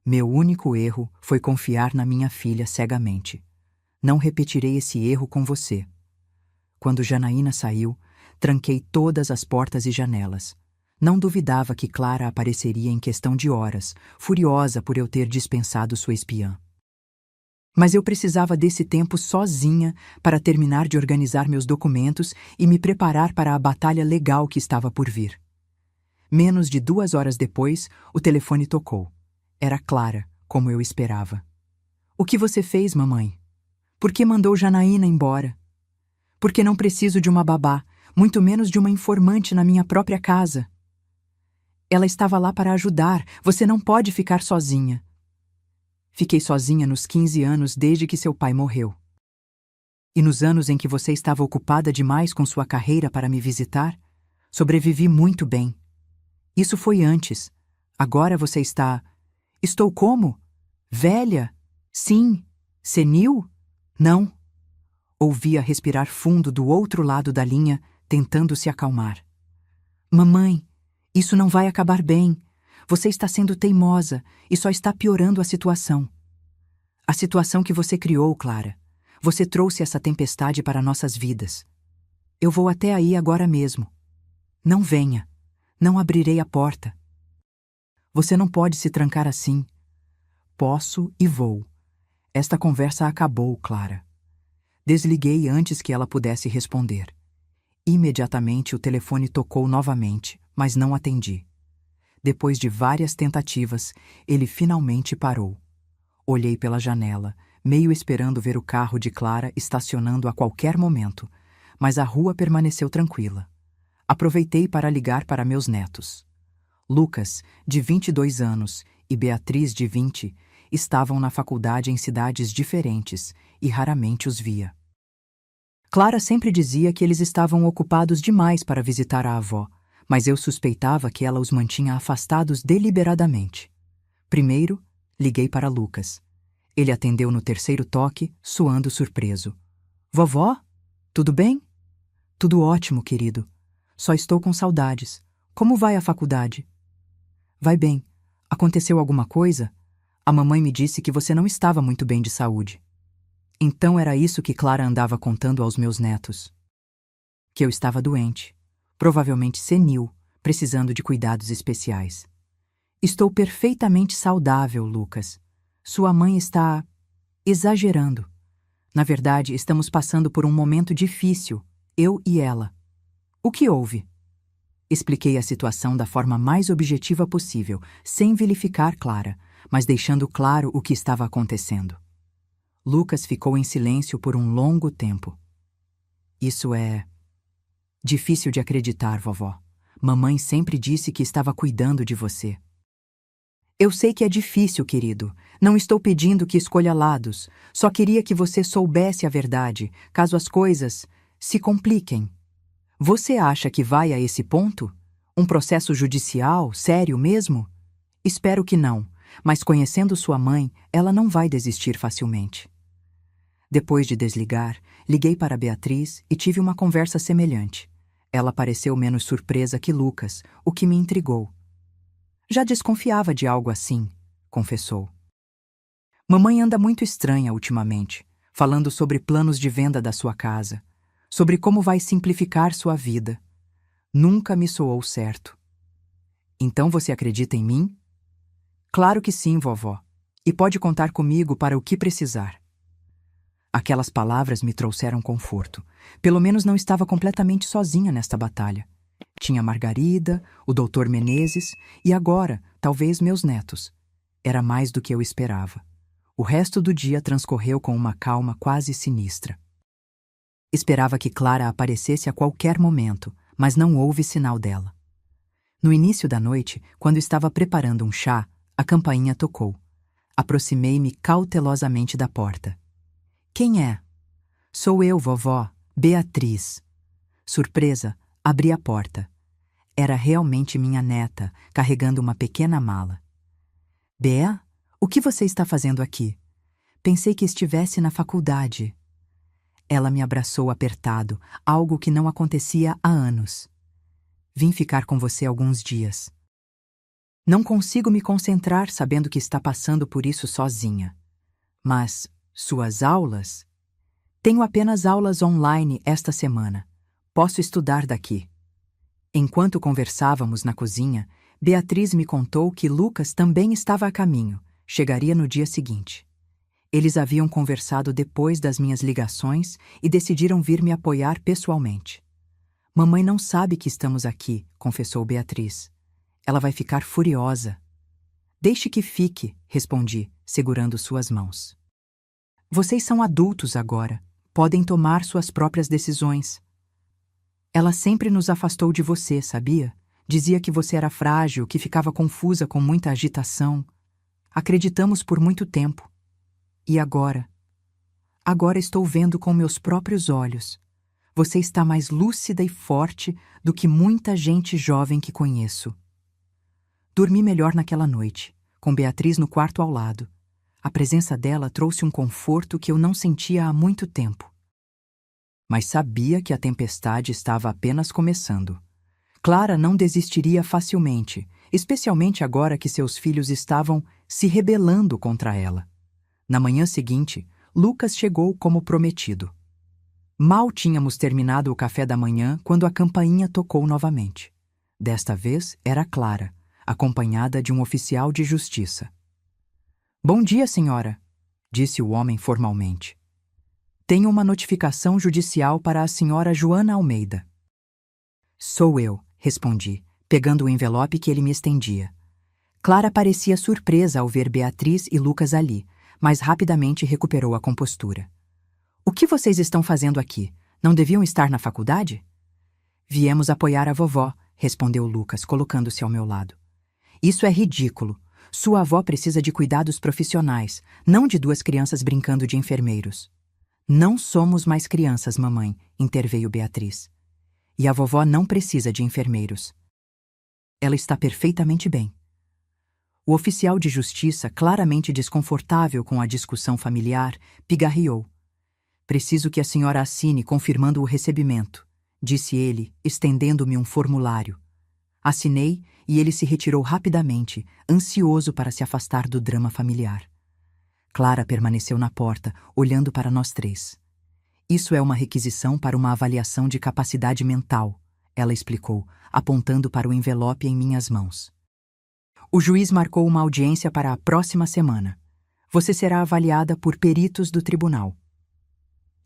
Meu único erro foi confiar na minha filha cegamente. Não repetirei esse erro com você. Quando Janaína saiu, tranquei todas as portas e janelas. Não duvidava que Clara apareceria em questão de horas, furiosa por eu ter dispensado sua espiã. Mas eu precisava desse tempo sozinha para terminar de organizar meus documentos e me preparar para a batalha legal que estava por vir. Menos de 2 horas depois, o telefone tocou. Era Clara, como eu esperava. O que você fez, mamãe? Por que mandou Janaína embora? Porque não preciso de uma babá. muito menos de uma informante na minha própria casa. Ela estava lá para ajudar, você não pode ficar sozinha. Fiquei sozinha nos 15 anos desde que seu pai morreu. E nos anos em que você estava ocupada demais com sua carreira para me visitar, sobrevivi muito bem. Isso foi antes. Agora você está... Estou como? Velha? Sim. Senil? Não. Ouvia respirar fundo do outro lado da linha, tentando se acalmar. Mamãe, isso não vai acabar bem. Você está sendo teimosa e só está piorando a situação. A situação que você criou, Clara. Você trouxe essa tempestade para nossas vidas. Eu vou até aí agora mesmo. Não venha. Não abrirei a porta. Você não pode se trancar assim. Posso e vou. Esta conversa acabou, Clara. Desliguei antes que ela pudesse responder. Imediatamente o telefone tocou novamente, mas não atendi. Depois de várias tentativas, ele finalmente parou. Olhei pela janela, meio esperando ver o carro de Clara estacionando a qualquer momento, mas a rua permaneceu tranquila. Aproveitei para ligar para meus netos. Lucas, de 22 anos, e Beatriz, de 20, estavam na faculdade em cidades diferentes e raramente os via. Clara sempre dizia que eles estavam ocupados demais para visitar a avó, mas eu suspeitava que ela os mantinha afastados deliberadamente. Primeiro, liguei para Lucas. Ele atendeu no terceiro toque, suando surpreso. Vovó? Tudo bem? Tudo ótimo, querido. Só estou com saudades. Como vai a faculdade? Vai bem. Aconteceu alguma coisa? A mamãe me disse que você não estava muito bem de saúde. Então era isso que Clara andava contando aos meus netos. Que eu estava doente, provavelmente senil, precisando de cuidados especiais. Estou perfeitamente saudável, Lucas. Sua mãe está... exagerando. Na verdade, estamos passando por um momento difícil, eu e ela. O que houve? Expliquei a situação da forma mais objetiva possível, sem vilificar Clara, mas deixando claro o que estava acontecendo. Lucas ficou em silêncio por um longo tempo. Isso é... difícil de acreditar, vovó. Mamãe sempre disse que estava cuidando de você. Eu sei que é difícil, querido. Não estou pedindo que escolha lados. Só queria que você soubesse a verdade, caso as coisas se compliquem. Você acha que vai a esse ponto? Um processo judicial, sério mesmo? Espero que não, mas conhecendo sua mãe, ela não vai desistir facilmente. Depois de desligar, liguei para Beatriz e tive uma conversa semelhante. Ela pareceu menos surpresa que Lucas, o que me intrigou. Já desconfiava de algo assim, confessou. Mamãe anda muito estranha ultimamente, falando sobre planos de venda da sua casa, sobre como vai simplificar sua vida. Nunca me soou certo. Então você acredita em mim? Claro que sim, vovó, e pode contar comigo para o que precisar. Aquelas palavras me trouxeram conforto. Pelo menos não estava completamente sozinha nesta batalha. Tinha Margarida, o Dr. Menezes e agora, talvez, meus netos. Era mais do que eu esperava. O resto do dia transcorreu com uma calma quase sinistra. Esperava que Clara aparecesse a qualquer momento, mas não houve sinal dela. No início da noite, quando estava preparando um chá, a campainha tocou. Aproximei-me cautelosamente da porta. Quem é? Sou eu, vovó, Beatriz. Surpresa, abri a porta. Era realmente minha neta, carregando uma pequena mala. Bea, o que você está fazendo aqui? Pensei que estivesse na faculdade. Ela me abraçou apertado, algo que não acontecia há anos. Vim ficar com você alguns dias. Não consigo me concentrar sabendo que está passando por isso sozinha. Mas suas aulas? Tenho apenas aulas online esta semana. Posso estudar daqui. Enquanto conversávamos na cozinha, Beatriz me contou que Lucas também estava a caminho, chegaria no dia seguinte. Eles haviam conversado depois das minhas ligações e decidiram vir me apoiar pessoalmente. Mamãe não sabe que estamos aqui, confessou Beatriz. Ela vai ficar furiosa. Deixe que fique, respondi, segurando suas mãos. Vocês são adultos agora. Podem tomar suas próprias decisões. Ela sempre nos afastou de você, sabia? Dizia que você era frágil, que ficava confusa com muita agitação. Acreditamos por muito tempo. E agora? Agora estou vendo com meus próprios olhos. Você está mais lúcida e forte do que muita gente jovem que conheço. Dormi melhor naquela noite, com Beatriz no quarto ao lado. A presença dela trouxe um conforto que eu não sentia há muito tempo. Mas sabia que a tempestade estava apenas começando. Clara não desistiria facilmente, especialmente agora que seus filhos estavam se rebelando contra ela. Na manhã seguinte, Lucas chegou como prometido. Mal tínhamos terminado o café da manhã quando a campainha tocou novamente. Desta vez era Clara, acompanhada de um oficial de justiça. "Bom dia, senhora", disse o homem formalmente. "Tenho uma notificação judicial para a senhora Joana Almeida." "Sou eu", respondi, pegando o envelope que ele me estendia. Clara parecia surpresa ao ver Beatriz e Lucas ali, mas rapidamente recuperou a compostura. "O que vocês estão fazendo aqui? Não deviam estar na faculdade?" "Viemos apoiar a vovó", respondeu Lucas, colocando-se ao meu lado. "Isso é ridículo. Sua avó precisa de cuidados profissionais, não de duas crianças brincando de enfermeiros." "Não somos mais crianças, mamãe", interveio Beatriz. "E a vovó não precisa de enfermeiros. Ela está perfeitamente bem." O oficial de justiça, claramente desconfortável com a discussão familiar, pigarreou. "Preciso que a senhora assine confirmando o recebimento", disse ele, estendendo-me um formulário. Assinei e ele se retirou rapidamente, ansioso para se afastar do drama familiar. Clara permaneceu na porta, olhando para nós três. "Isso é uma requisição para uma avaliação de capacidade mental", ela explicou, apontando para o envelope em minhas mãos. "O juiz marcou uma audiência para a próxima semana. Você será avaliada por peritos do tribunal."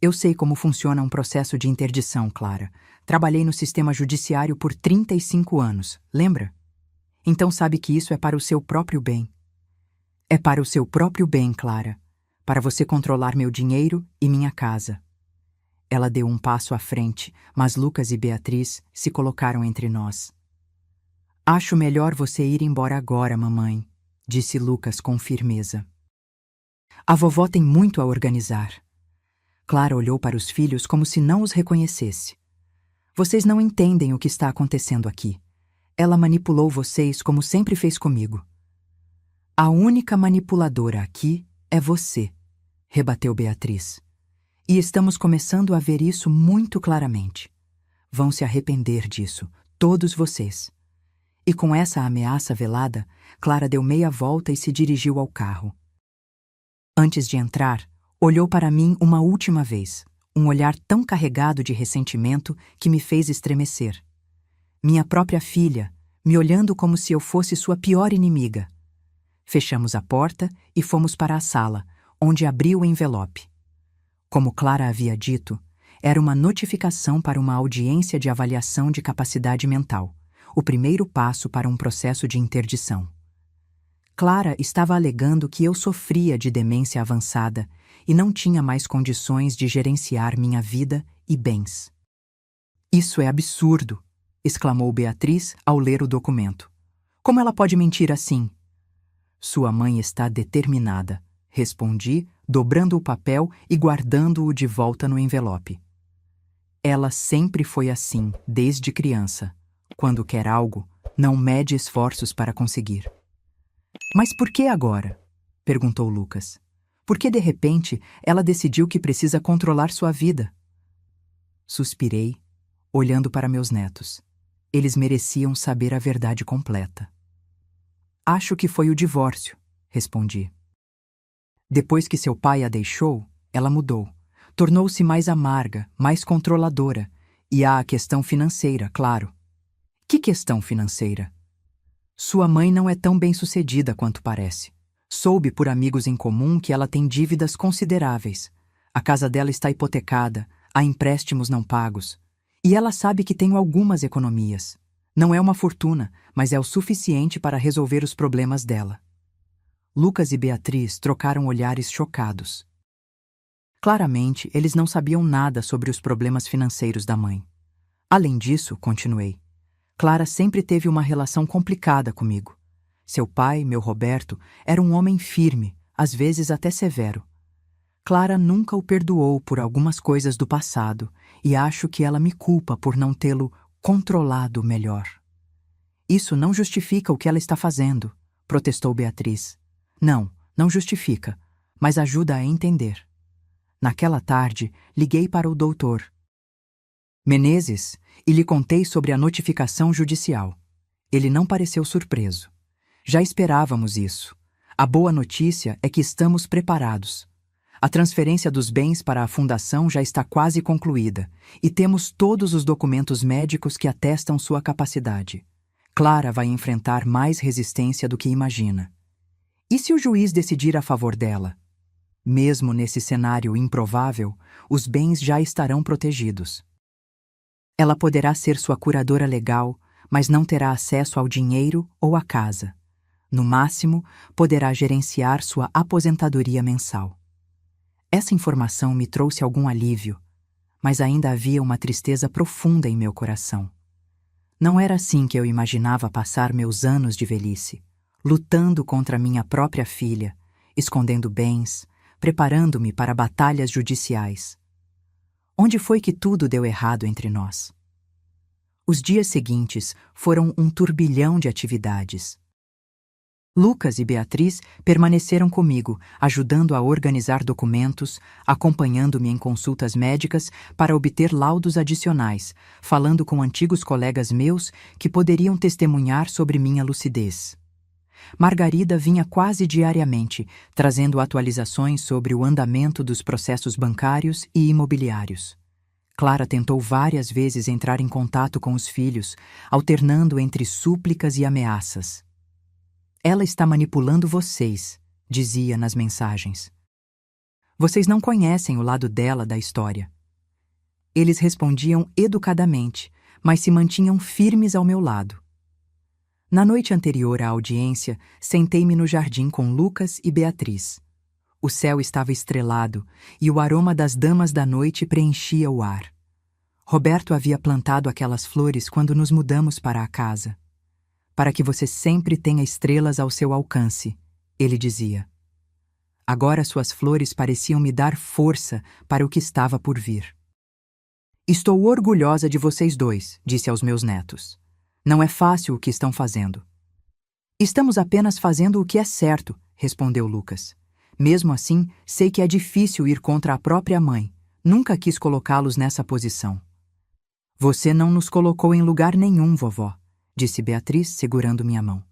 "Eu sei como funciona um processo de interdição, Clara. Trabalhei no sistema judiciário por 35 anos, lembra? Então sabe que isso é para o seu próprio bem." "É para o seu próprio bem, Clara. Para você controlar meu dinheiro e minha casa." Ela deu um passo à frente, mas Lucas e Beatriz se colocaram entre nós. "Acho melhor você ir embora agora, mamãe", disse Lucas com firmeza. "A vovó tem muito a organizar." Clara olhou para os filhos como se não os reconhecesse. "Vocês não entendem o que está acontecendo aqui. Ela manipulou vocês como sempre fez comigo." "A única manipuladora aqui é você", rebateu Beatriz. "E estamos começando a ver isso muito claramente. Vão se arrepender disso, todos vocês." E com essa ameaça velada, Clara deu meia volta e se dirigiu ao carro. Antes de entrar, olhou para mim uma última vez, um olhar tão carregado de ressentimento que me fez estremecer. Minha própria filha, me olhando como se eu fosse sua pior inimiga. Fechamos a porta e fomos para a sala, onde abri o envelope. Como Clara havia dito, era uma notificação para uma audiência de avaliação de capacidade mental, o primeiro passo para um processo de interdição. Clara estava alegando que eu sofria de demência avançada e não tinha mais condições de gerenciar minha vida e bens. "Isso é absurdo", exclamou Beatriz ao ler o documento. "Como ela pode mentir assim?" "Sua mãe está determinada", respondi, dobrando o papel e guardando-o de volta no envelope. "Ela sempre foi assim, desde criança. Quando quer algo, não mede esforços para conseguir." "Mas por que agora?" perguntou Lucas. "Por que de repente ela decidiu que precisa controlar sua vida?" Suspirei, olhando para meus netos. Eles mereciam saber a verdade completa. "Acho que foi o divórcio", respondi. "Depois que seu pai a deixou, ela mudou. Tornou-se mais amarga, mais controladora. E há a questão financeira, claro." "Que questão financeira?" "Sua mãe não é tão bem-sucedida quanto parece. Soube por amigos em comum que ela tem dívidas consideráveis. A casa dela está hipotecada, há empréstimos não pagos. E ela sabe que tenho algumas economias. Não é uma fortuna, mas é o suficiente para resolver os problemas dela." Lucas e Beatriz trocaram olhares chocados. Claramente, eles não sabiam nada sobre os problemas financeiros da mãe. Além disso, continuei, Clara sempre teve uma relação complicada comigo. Seu pai, meu Roberto, era um homem firme, às vezes até severo. Clara nunca o perdoou por algumas coisas do passado e acho que ela me culpa por não tê-lo controlado melhor. Isso não justifica o que ela está fazendo, protestou Beatriz. Não, não justifica, mas ajuda a entender. Naquela tarde, liguei para o doutor Menezes e lhe contei sobre a notificação judicial. Ele não pareceu surpreso. Já esperávamos isso. A boa notícia é que estamos preparados. A transferência dos bens para a fundação já está quase concluída e temos todos os documentos médicos que atestam sua capacidade. Clara vai enfrentar mais resistência do que imagina. E se o juiz decidir a favor dela? Mesmo nesse cenário improvável, os bens já estarão protegidos. Ela poderá ser sua curadora legal, mas não terá acesso ao dinheiro ou à casa. No máximo, poderá gerenciar sua aposentadoria mensal. Essa informação me trouxe algum alívio, mas ainda havia uma tristeza profunda em meu coração. Não era assim que eu imaginava passar meus anos de velhice, lutando contra minha própria filha, escondendo bens, preparando-me para batalhas judiciais. Onde foi que tudo deu errado entre nós? Os dias seguintes foram um turbilhão de atividades. Lucas e Beatriz permaneceram comigo, ajudando a organizar documentos, acompanhando-me em consultas médicas para obter laudos adicionais, falando com antigos colegas meus que poderiam testemunhar sobre minha lucidez. Margarida vinha quase diariamente, trazendo atualizações sobre o andamento dos processos bancários e imobiliários. Clara tentou várias vezes entrar em contato com os filhos, alternando entre súplicas e ameaças. Ela está manipulando vocês, dizia nas mensagens. Vocês não conhecem o lado dela da história. Eles respondiam educadamente, mas se mantinham firmes ao meu lado. Na noite anterior à audiência, sentei-me no jardim com Lucas e Beatriz. O céu estava estrelado e o aroma das damas da noite preenchia o ar. Roberto havia plantado aquelas flores quando nos mudamos para a casa. Para que você sempre tenha estrelas ao seu alcance, ele dizia. Agora suas flores pareciam me dar força para o que estava por vir. Estou orgulhosa de vocês dois, disse aos meus netos. Não é fácil o que estão fazendo. Estamos apenas fazendo o que é certo, respondeu Lucas. Mesmo assim, sei que é difícil ir contra a própria mãe. Nunca quis colocá-los nessa posição. Você não nos colocou em lugar nenhum, vovó, disse Beatriz, segurando minha mão.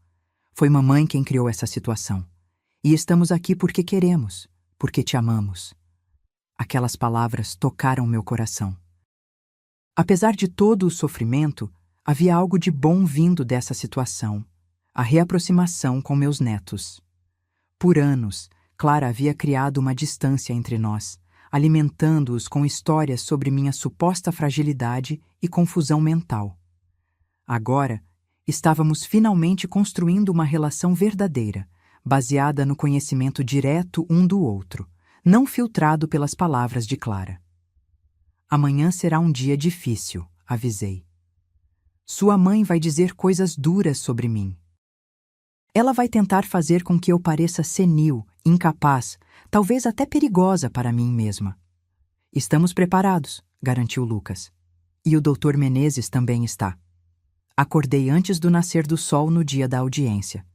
Foi mamãe quem criou essa situação. E estamos aqui porque queremos, porque te amamos. Aquelas palavras tocaram meu coração. Apesar de todo o sofrimento, havia algo de bom vindo dessa situação, a reaproximação com meus netos. Por anos, Clara havia criado uma distância entre nós, alimentando-os com histórias sobre minha suposta fragilidade e confusão mental. Agora, estávamos finalmente construindo uma relação verdadeira, baseada no conhecimento direto um do outro, não filtrado pelas palavras de Clara. Amanhã será um dia difícil, avisei. Sua mãe vai dizer coisas duras sobre mim. Ela vai tentar fazer com que eu pareça senil, incapaz, talvez até perigosa para mim mesma. Estamos preparados, garantiu Lucas. E o Dr. Menezes também está. Acordei antes do nascer do sol no dia da audiência.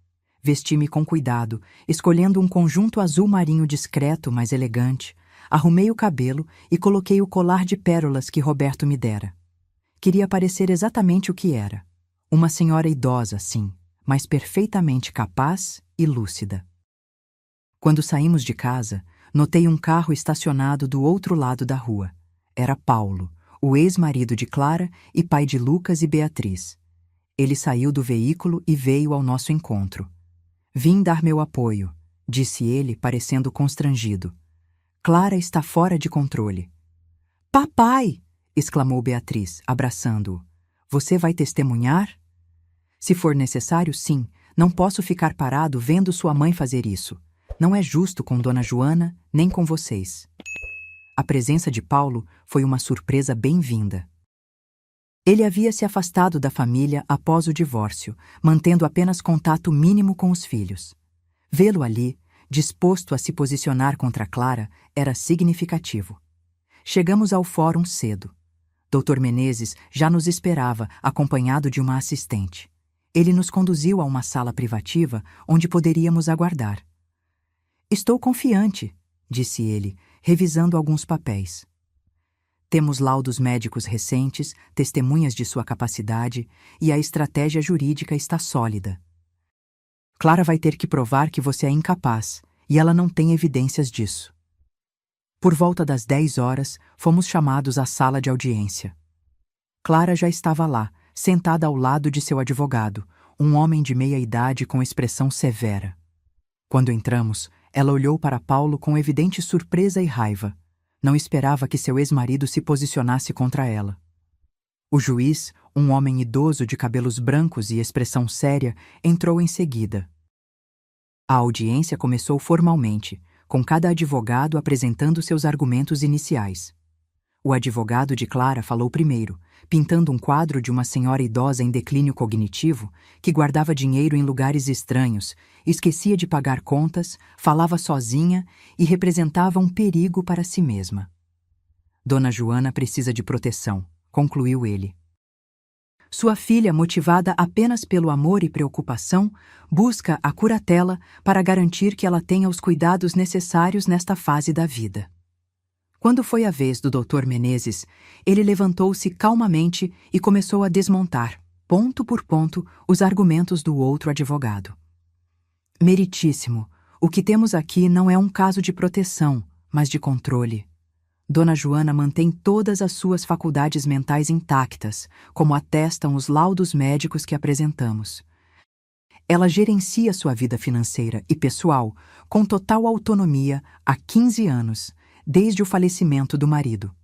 Vesti-me com cuidado, escolhendo um conjunto azul marinho discreto, mas elegante. Arrumei o cabelo e coloquei o colar de pérolas que Roberto me dera. Queria parecer exatamente o que era. Uma senhora idosa, sim, mas perfeitamente capaz e lúcida. Quando saímos de casa, notei um carro estacionado do outro lado da rua. Era Paulo, o ex-marido de Clara e pai de Lucas e Beatriz. Ele saiu do veículo e veio ao nosso encontro. Vim dar meu apoio, disse ele, parecendo constrangido. Clara está fora de controle. Papai! Exclamou Beatriz, abraçando-o. Você vai testemunhar? Se for necessário, sim. Não posso ficar parado vendo sua mãe fazer isso. Não é justo com Dona Joana, nem com vocês. A presença de Paulo foi uma surpresa bem-vinda. Ele havia se afastado da família após o divórcio, mantendo apenas contato mínimo com os filhos. Vê-lo ali, disposto a se posicionar contra Clara, era significativo. Chegamos ao fórum cedo. Dr. Menezes já nos esperava, acompanhado de uma assistente. Ele nos conduziu a uma sala privativa onde poderíamos aguardar. Estou confiante, disse ele, revisando alguns papéis. Temos laudos médicos recentes, testemunhas de sua capacidade e a estratégia jurídica está sólida. Clara vai ter que provar que você é incapaz e ela não tem evidências disso. Por volta das 10 horas, fomos chamados à sala de audiência. Clara já estava lá, sentada ao lado de seu advogado, um homem de meia idade com expressão severa. Quando entramos, ela olhou para Paulo com evidente surpresa e raiva. Não esperava que seu ex-marido se posicionasse contra ela. O juiz, um homem idoso de cabelos brancos e expressão séria, entrou em seguida. A audiência começou formalmente, com cada advogado apresentando seus argumentos iniciais. O advogado de Clara falou primeiro, pintando um quadro de uma senhora idosa em declínio cognitivo que guardava dinheiro em lugares estranhos, esquecia de pagar contas, falava sozinha e representava um perigo para si mesma. Dona Joana precisa de proteção, concluiu ele. Sua filha, motivada apenas pelo amor e preocupação, busca a curatela para garantir que ela tenha os cuidados necessários nesta fase da vida. Quando foi a vez do Dr. Menezes, ele levantou-se calmamente e começou a desmontar, ponto por ponto, os argumentos do outro advogado. Meritíssimo, o que temos aqui não é um caso de proteção, mas de controle. Dona Joana mantém todas as suas faculdades mentais intactas, como atestam os laudos médicos que apresentamos. Ela gerencia sua vida financeira e pessoal com total autonomia há 15 anos, desde o falecimento do marido.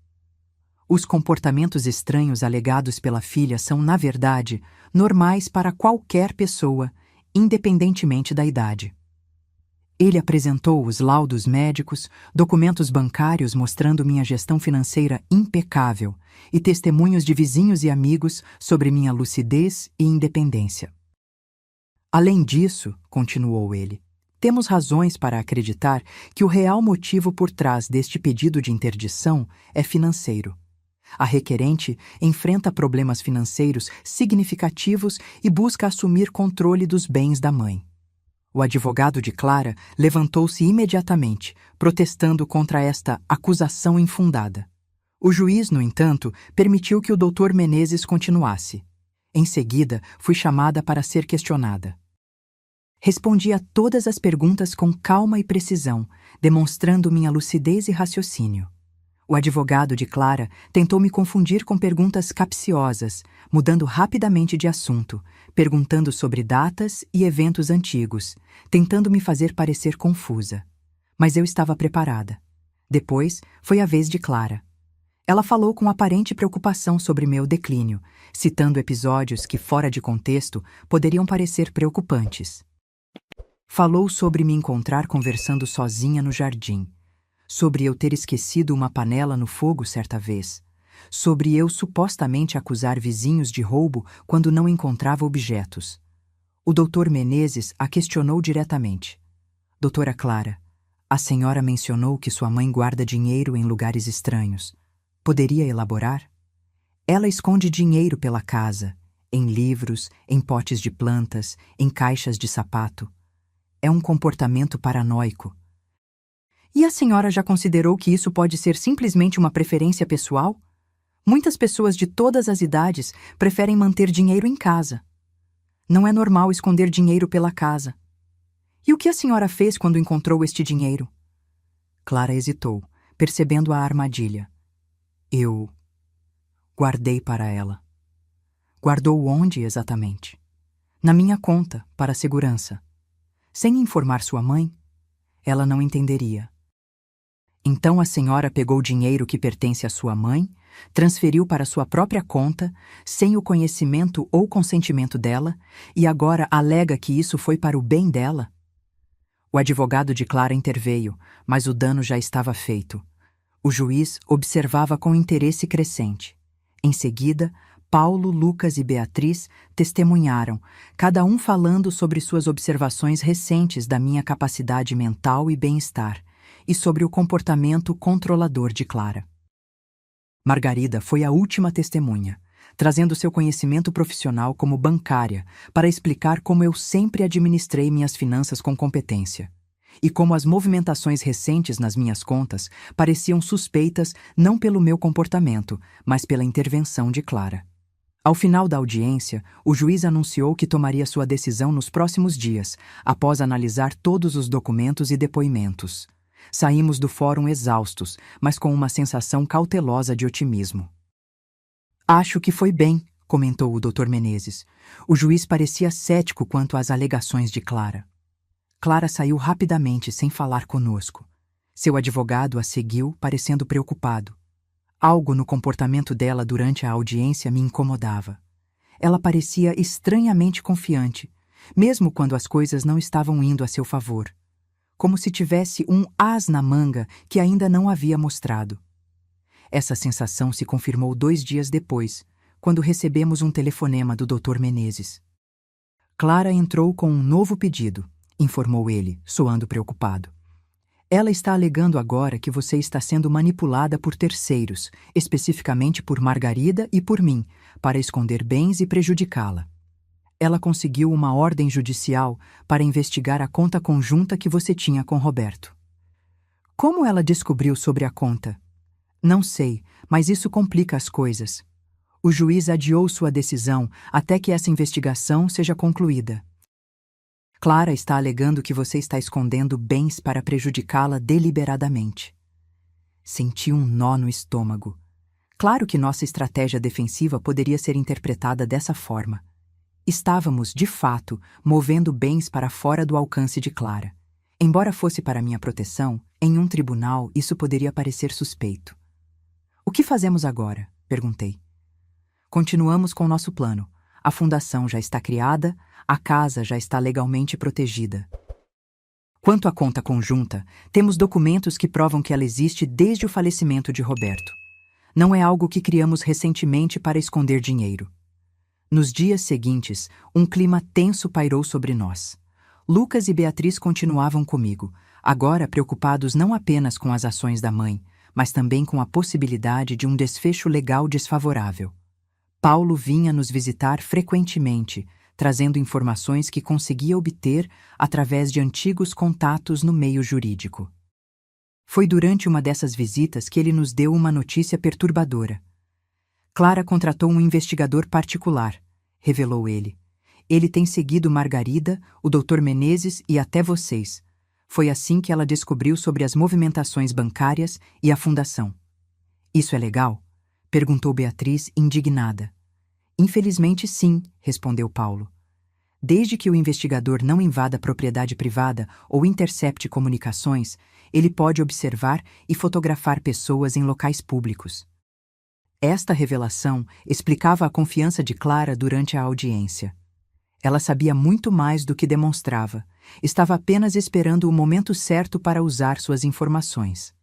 Os comportamentos estranhos alegados pela filha são, na verdade, normais para qualquer pessoa, independentemente da idade. Ele apresentou os laudos médicos, documentos bancários mostrando minha gestão financeira impecável e testemunhos de vizinhos e amigos sobre minha lucidez e independência. Além disso, continuou ele, temos razões para acreditar que o real motivo por trás deste pedido de interdição é financeiro. A requerente enfrenta problemas financeiros significativos e busca assumir controle dos bens da mãe. O advogado de Clara levantou-se imediatamente, protestando contra esta acusação infundada. O juiz, no entanto, permitiu que o Dr. Menezes continuasse. Em seguida, fui chamada para ser questionada. Respondi a todas as perguntas com calma e precisão, demonstrando minha lucidez e raciocínio. O advogado de Clara tentou me confundir com perguntas capciosas, mudando rapidamente de assunto, perguntando sobre datas e eventos antigos, tentando me fazer parecer confusa. Mas eu estava preparada. Depois, foi a vez de Clara. Ela falou com aparente preocupação sobre meu declínio, citando episódios que, fora de contexto, poderiam parecer preocupantes. Falou sobre me encontrar conversando sozinha no jardim, sobre eu ter esquecido uma panela no fogo certa vez, sobre eu supostamente acusar vizinhos de roubo quando não encontrava objetos. O Dr. Menezes a questionou diretamente. Doutora Clara, a senhora mencionou que sua mãe guarda dinheiro em lugares estranhos. Poderia elaborar? Ela esconde dinheiro pela casa, em livros, em potes de plantas, em caixas de sapato. É um comportamento paranoico. E a senhora já considerou que isso pode ser simplesmente uma preferência pessoal? Muitas pessoas de todas as idades preferem manter dinheiro em casa. Não é normal esconder dinheiro pela casa. E o que a senhora fez quando encontrou este dinheiro? Clara hesitou, percebendo a armadilha. Eu guardei para ela. Guardou onde exatamente? Na minha conta, para segurança. Sem informar sua mãe, ela não entenderia. Então a senhora pegou o dinheiro que pertence à sua mãe, transferiu para sua própria conta, sem o conhecimento ou consentimento dela, e agora alega que isso foi para o bem dela? O advogado de Clara interveio, mas o dano já estava feito. O juiz observava com interesse crescente. Em seguida, Paulo, Lucas e Beatriz testemunharam, cada um falando sobre suas observações recentes da minha capacidade mental e bem-estar, e sobre o comportamento controlador de Clara. Margarida foi a última testemunha, trazendo seu conhecimento profissional como bancária para explicar como eu sempre administrei minhas finanças com competência, e como as movimentações recentes nas minhas contas pareciam suspeitas não pelo meu comportamento, mas pela intervenção de Clara. Ao final da audiência, o juiz anunciou que tomaria sua decisão nos próximos dias, após analisar todos os documentos e depoimentos. Saímos do fórum exaustos, mas com uma sensação cautelosa de otimismo. Acho que foi bem, comentou o Dr. Menezes. O juiz parecia cético quanto às alegações de Clara. Clara saiu rapidamente sem falar conosco. Seu advogado a seguiu, parecendo preocupado. Algo no comportamento dela durante a audiência me incomodava. Ela parecia estranhamente confiante, mesmo quando as coisas não estavam indo a seu favor. Como se tivesse um as na manga que ainda não havia mostrado. Essa sensação se confirmou 2 dias depois, quando recebemos um telefonema do Dr. Menezes. Clara entrou com um novo pedido, informou ele, soando preocupado. Ela está alegando agora que você está sendo manipulada por terceiros, especificamente por Margarida e por mim, para esconder bens e prejudicá-la. Ela conseguiu uma ordem judicial para investigar a conta conjunta que você tinha com Roberto. Como ela descobriu sobre a conta? Não sei, mas isso complica as coisas. O juiz adiou sua decisão até que essa investigação seja concluída. Clara está alegando que você está escondendo bens para prejudicá-la deliberadamente. Senti um nó no estômago. Claro que nossa estratégia defensiva poderia ser interpretada dessa forma. Estávamos, de fato, movendo bens para fora do alcance de Clara. Embora fosse para minha proteção, em um tribunal isso poderia parecer suspeito. O que fazemos agora? Perguntei. Continuamos com nosso plano. A fundação já está criada, a casa já está legalmente protegida. Quanto à conta conjunta, temos documentos que provam que ela existe desde o falecimento de Roberto. Não é algo que criamos recentemente para esconder dinheiro. Nos dias seguintes, um clima tenso pairou sobre nós. Lucas e Beatriz continuavam comigo, agora preocupados não apenas com as ações da mãe, mas também com a possibilidade de um desfecho legal desfavorável. Paulo vinha nos visitar frequentemente, trazendo informações que conseguia obter através de antigos contatos no meio jurídico. Foi durante uma dessas visitas que ele nos deu uma notícia perturbadora. Clara contratou um investigador particular, revelou ele. Ele tem seguido Margarida, o Dr. Menezes e até vocês. Foi assim que ela descobriu sobre as movimentações bancárias e a fundação. Isso é legal? Perguntou Beatriz, indignada. Infelizmente sim, respondeu Paulo. Desde que o investigador não invada propriedade privada ou intercepte comunicações, ele pode observar e fotografar pessoas em locais públicos. Esta revelação explicava a confiança de Clara durante a audiência. Ela sabia muito mais do que demonstrava, estava apenas esperando o momento certo para usar suas informações.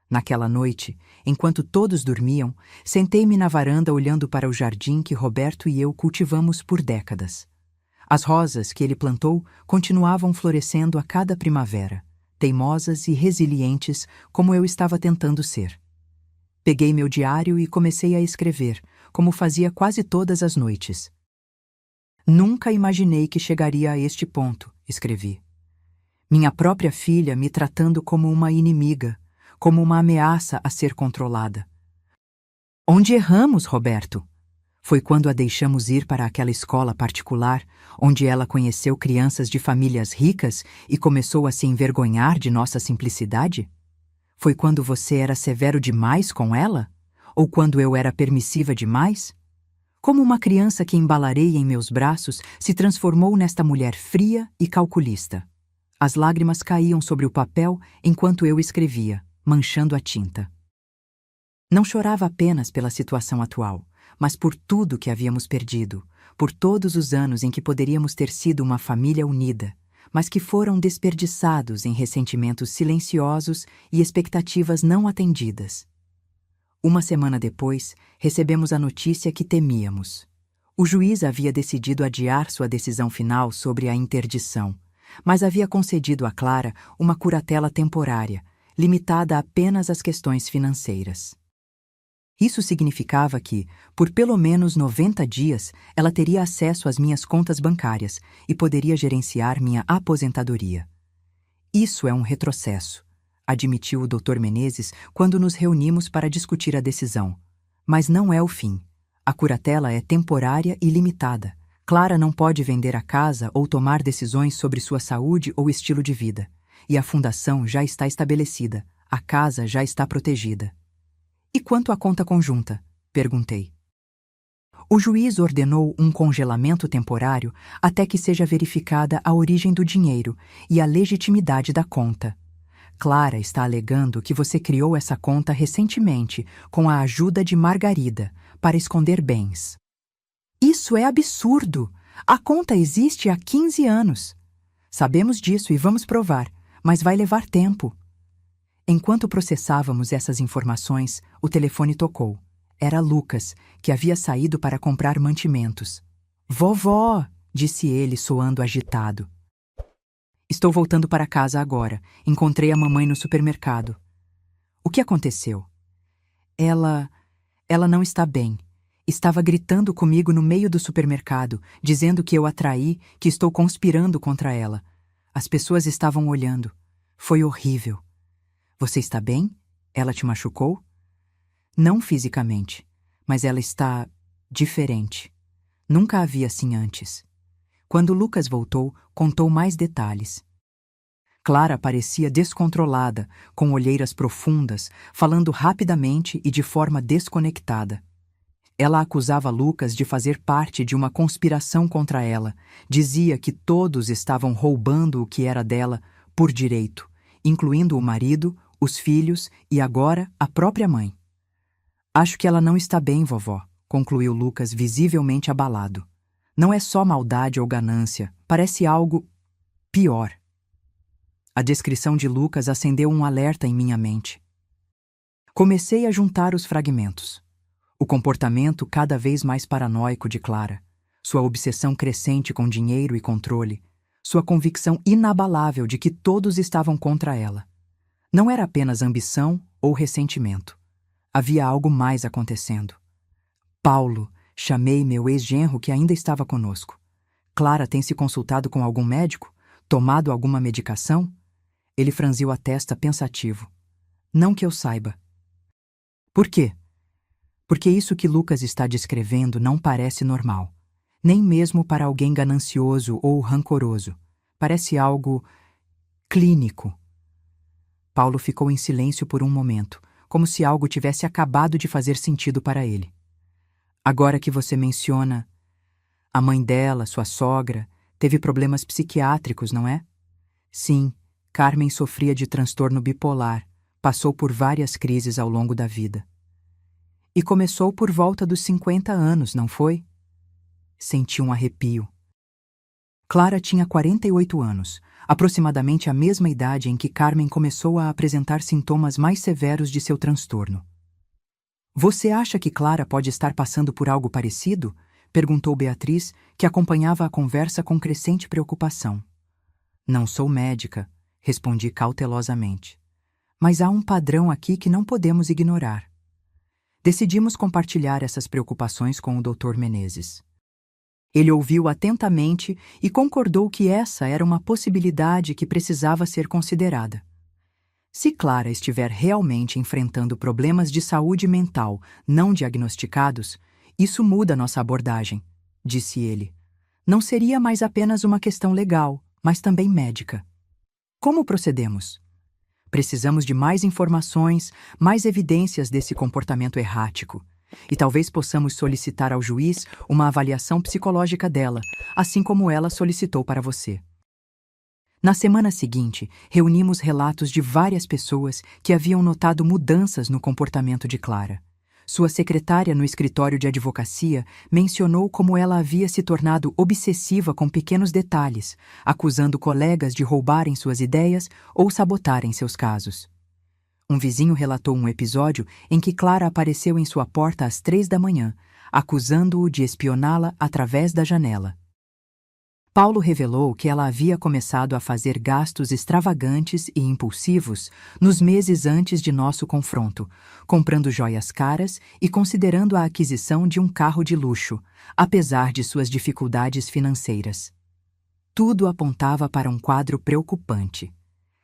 Naquela noite, enquanto todos dormiam, sentei-me na varanda olhando para o jardim que Roberto e eu cultivamos por décadas. As rosas que ele plantou continuavam florescendo a cada primavera, teimosas e resilientes como eu estava tentando ser. Peguei meu diário e comecei a escrever, como fazia quase todas as noites. Nunca imaginei que chegaria a este ponto, escrevi. Minha própria filha me tratando como uma inimiga, como uma ameaça a ser controlada. Onde erramos, Roberto? Foi quando a deixamos ir para aquela escola particular, onde ela conheceu crianças de famílias ricas e começou a se envergonhar de nossa simplicidade? Foi quando você era severo demais com ela? Ou quando eu era permissiva demais? Como uma criança que embalarei em meus braços se transformou nesta mulher fria e calculista. As lágrimas caíam sobre o papel enquanto eu escrevia, manchando a tinta. Não chorava apenas pela situação atual, mas por tudo que havíamos perdido, por todos os anos em que poderíamos ter sido uma família unida, mas que foram desperdiçados em ressentimentos silenciosos e expectativas não atendidas. Uma semana depois, recebemos a notícia que temíamos. O juiz havia decidido adiar sua decisão final sobre a interdição, mas havia concedido a Clara uma curatela temporária, limitada apenas às questões financeiras. Isso significava que, por pelo menos 90 dias, ela teria acesso às minhas contas bancárias e poderia gerenciar minha aposentadoria. Isso é um retrocesso, admitiu o Dr. Menezes quando nos reunimos para discutir a decisão. Mas não é o fim. A curatela é temporária e limitada. Clara não pode vender a casa ou tomar decisões sobre sua saúde ou estilo de vida. E a fundação já está estabelecida. A casa já está protegida. E quanto à conta conjunta? Perguntei. O juiz ordenou um congelamento temporário até que seja verificada a origem do dinheiro e a legitimidade da conta. Clara está alegando que você criou essa conta recentemente com a ajuda de Margarida para esconder bens. Isso é absurdo! A conta existe há 15 anos. Sabemos disso e vamos provar, mas vai levar tempo. Enquanto processávamos essas informações, o telefone tocou. Era Lucas, que havia saído para comprar mantimentos. "Vovó", disse ele, soando agitado. "Estou voltando para casa agora. Encontrei a mamãe no supermercado." "O que aconteceu?" Ela não está bem. Estava gritando comigo no meio do supermercado, dizendo que eu a traí, que estou conspirando contra ela. As pessoas estavam olhando. Foi horrível." "Você está bem? Ela te machucou?" "Não fisicamente, mas ela está diferente. Nunca a vi assim antes." Quando Lucas voltou, contou mais detalhes. Clara parecia descontrolada, com olheiras profundas, falando rapidamente e de forma desconectada. Ela acusava Lucas de fazer parte de uma conspiração contra ela, dizia que todos estavam roubando o que era dela por direito, incluindo o marido, os filhos e agora a própria mãe. "Acho que ela não está bem, vovó", concluiu Lucas, visivelmente abalado. "Não é só maldade ou ganância, parece algo pior." A descrição de Lucas acendeu um alerta em minha mente. Comecei a juntar os fragmentos. O comportamento cada vez mais paranoico de Clara, sua obsessão crescente com dinheiro e controle, sua convicção inabalável de que todos estavam contra ela. Não era apenas ambição ou ressentimento. Havia algo mais acontecendo. "Paulo", chamei meu ex-genro que ainda estava conosco. "Clara tem se consultado com algum médico? Tomado alguma medicação?" Ele franziu a testa pensativo. "Não que eu saiba." "Por quê?" "Porque isso que Lucas está descrevendo não parece normal. Nem mesmo para alguém ganancioso ou rancoroso. Parece algo clínico." Paulo ficou em silêncio por um momento, como se algo tivesse acabado de fazer sentido para ele. "Agora que você menciona, a mãe dela, sua sogra, teve problemas psiquiátricos, não é?" "Sim, Carmen sofria de transtorno bipolar, passou por várias crises ao longo da vida." "E começou por volta dos 50 anos, não foi?" Senti um arrepio. Clara tinha 48 anos, aproximadamente a mesma idade em que Carmen começou a apresentar sintomas mais severos de seu transtorno. "Você acha que Clara pode estar passando por algo parecido?" perguntou Beatriz, que acompanhava a conversa com crescente preocupação. "Não sou médica", respondi cautelosamente. "Mas há um padrão aqui que não podemos ignorar." Decidimos compartilhar essas preocupações com o Dr. Menezes. Ele ouviu atentamente e concordou que essa era uma possibilidade que precisava ser considerada. Se Clara estiver realmente enfrentando problemas de saúde mental não diagnosticados, isso muda nossa abordagem, disse ele. Não seria mais apenas uma questão legal, mas também médica. Como procedemos? Precisamos de mais informações, mais evidências desse comportamento errático. E talvez possamos solicitar ao juiz uma avaliação psicológica dela, assim como ela solicitou para você. Na semana seguinte, reunimos relatos de várias pessoas que haviam notado mudanças no comportamento de Clara. Sua secretária no escritório de advocacia mencionou como ela havia se tornado obsessiva com pequenos detalhes, acusando colegas de roubarem suas ideias ou sabotarem seus casos. Um vizinho relatou um episódio em que Clara apareceu em sua porta às 3 da manhã, acusando-o de espioná-la através da janela. Paulo revelou que ela havia começado a fazer gastos extravagantes e impulsivos nos meses antes de nosso confronto, comprando joias caras e considerando a aquisição de um carro de luxo, apesar de suas dificuldades financeiras. Tudo apontava para um quadro preocupante.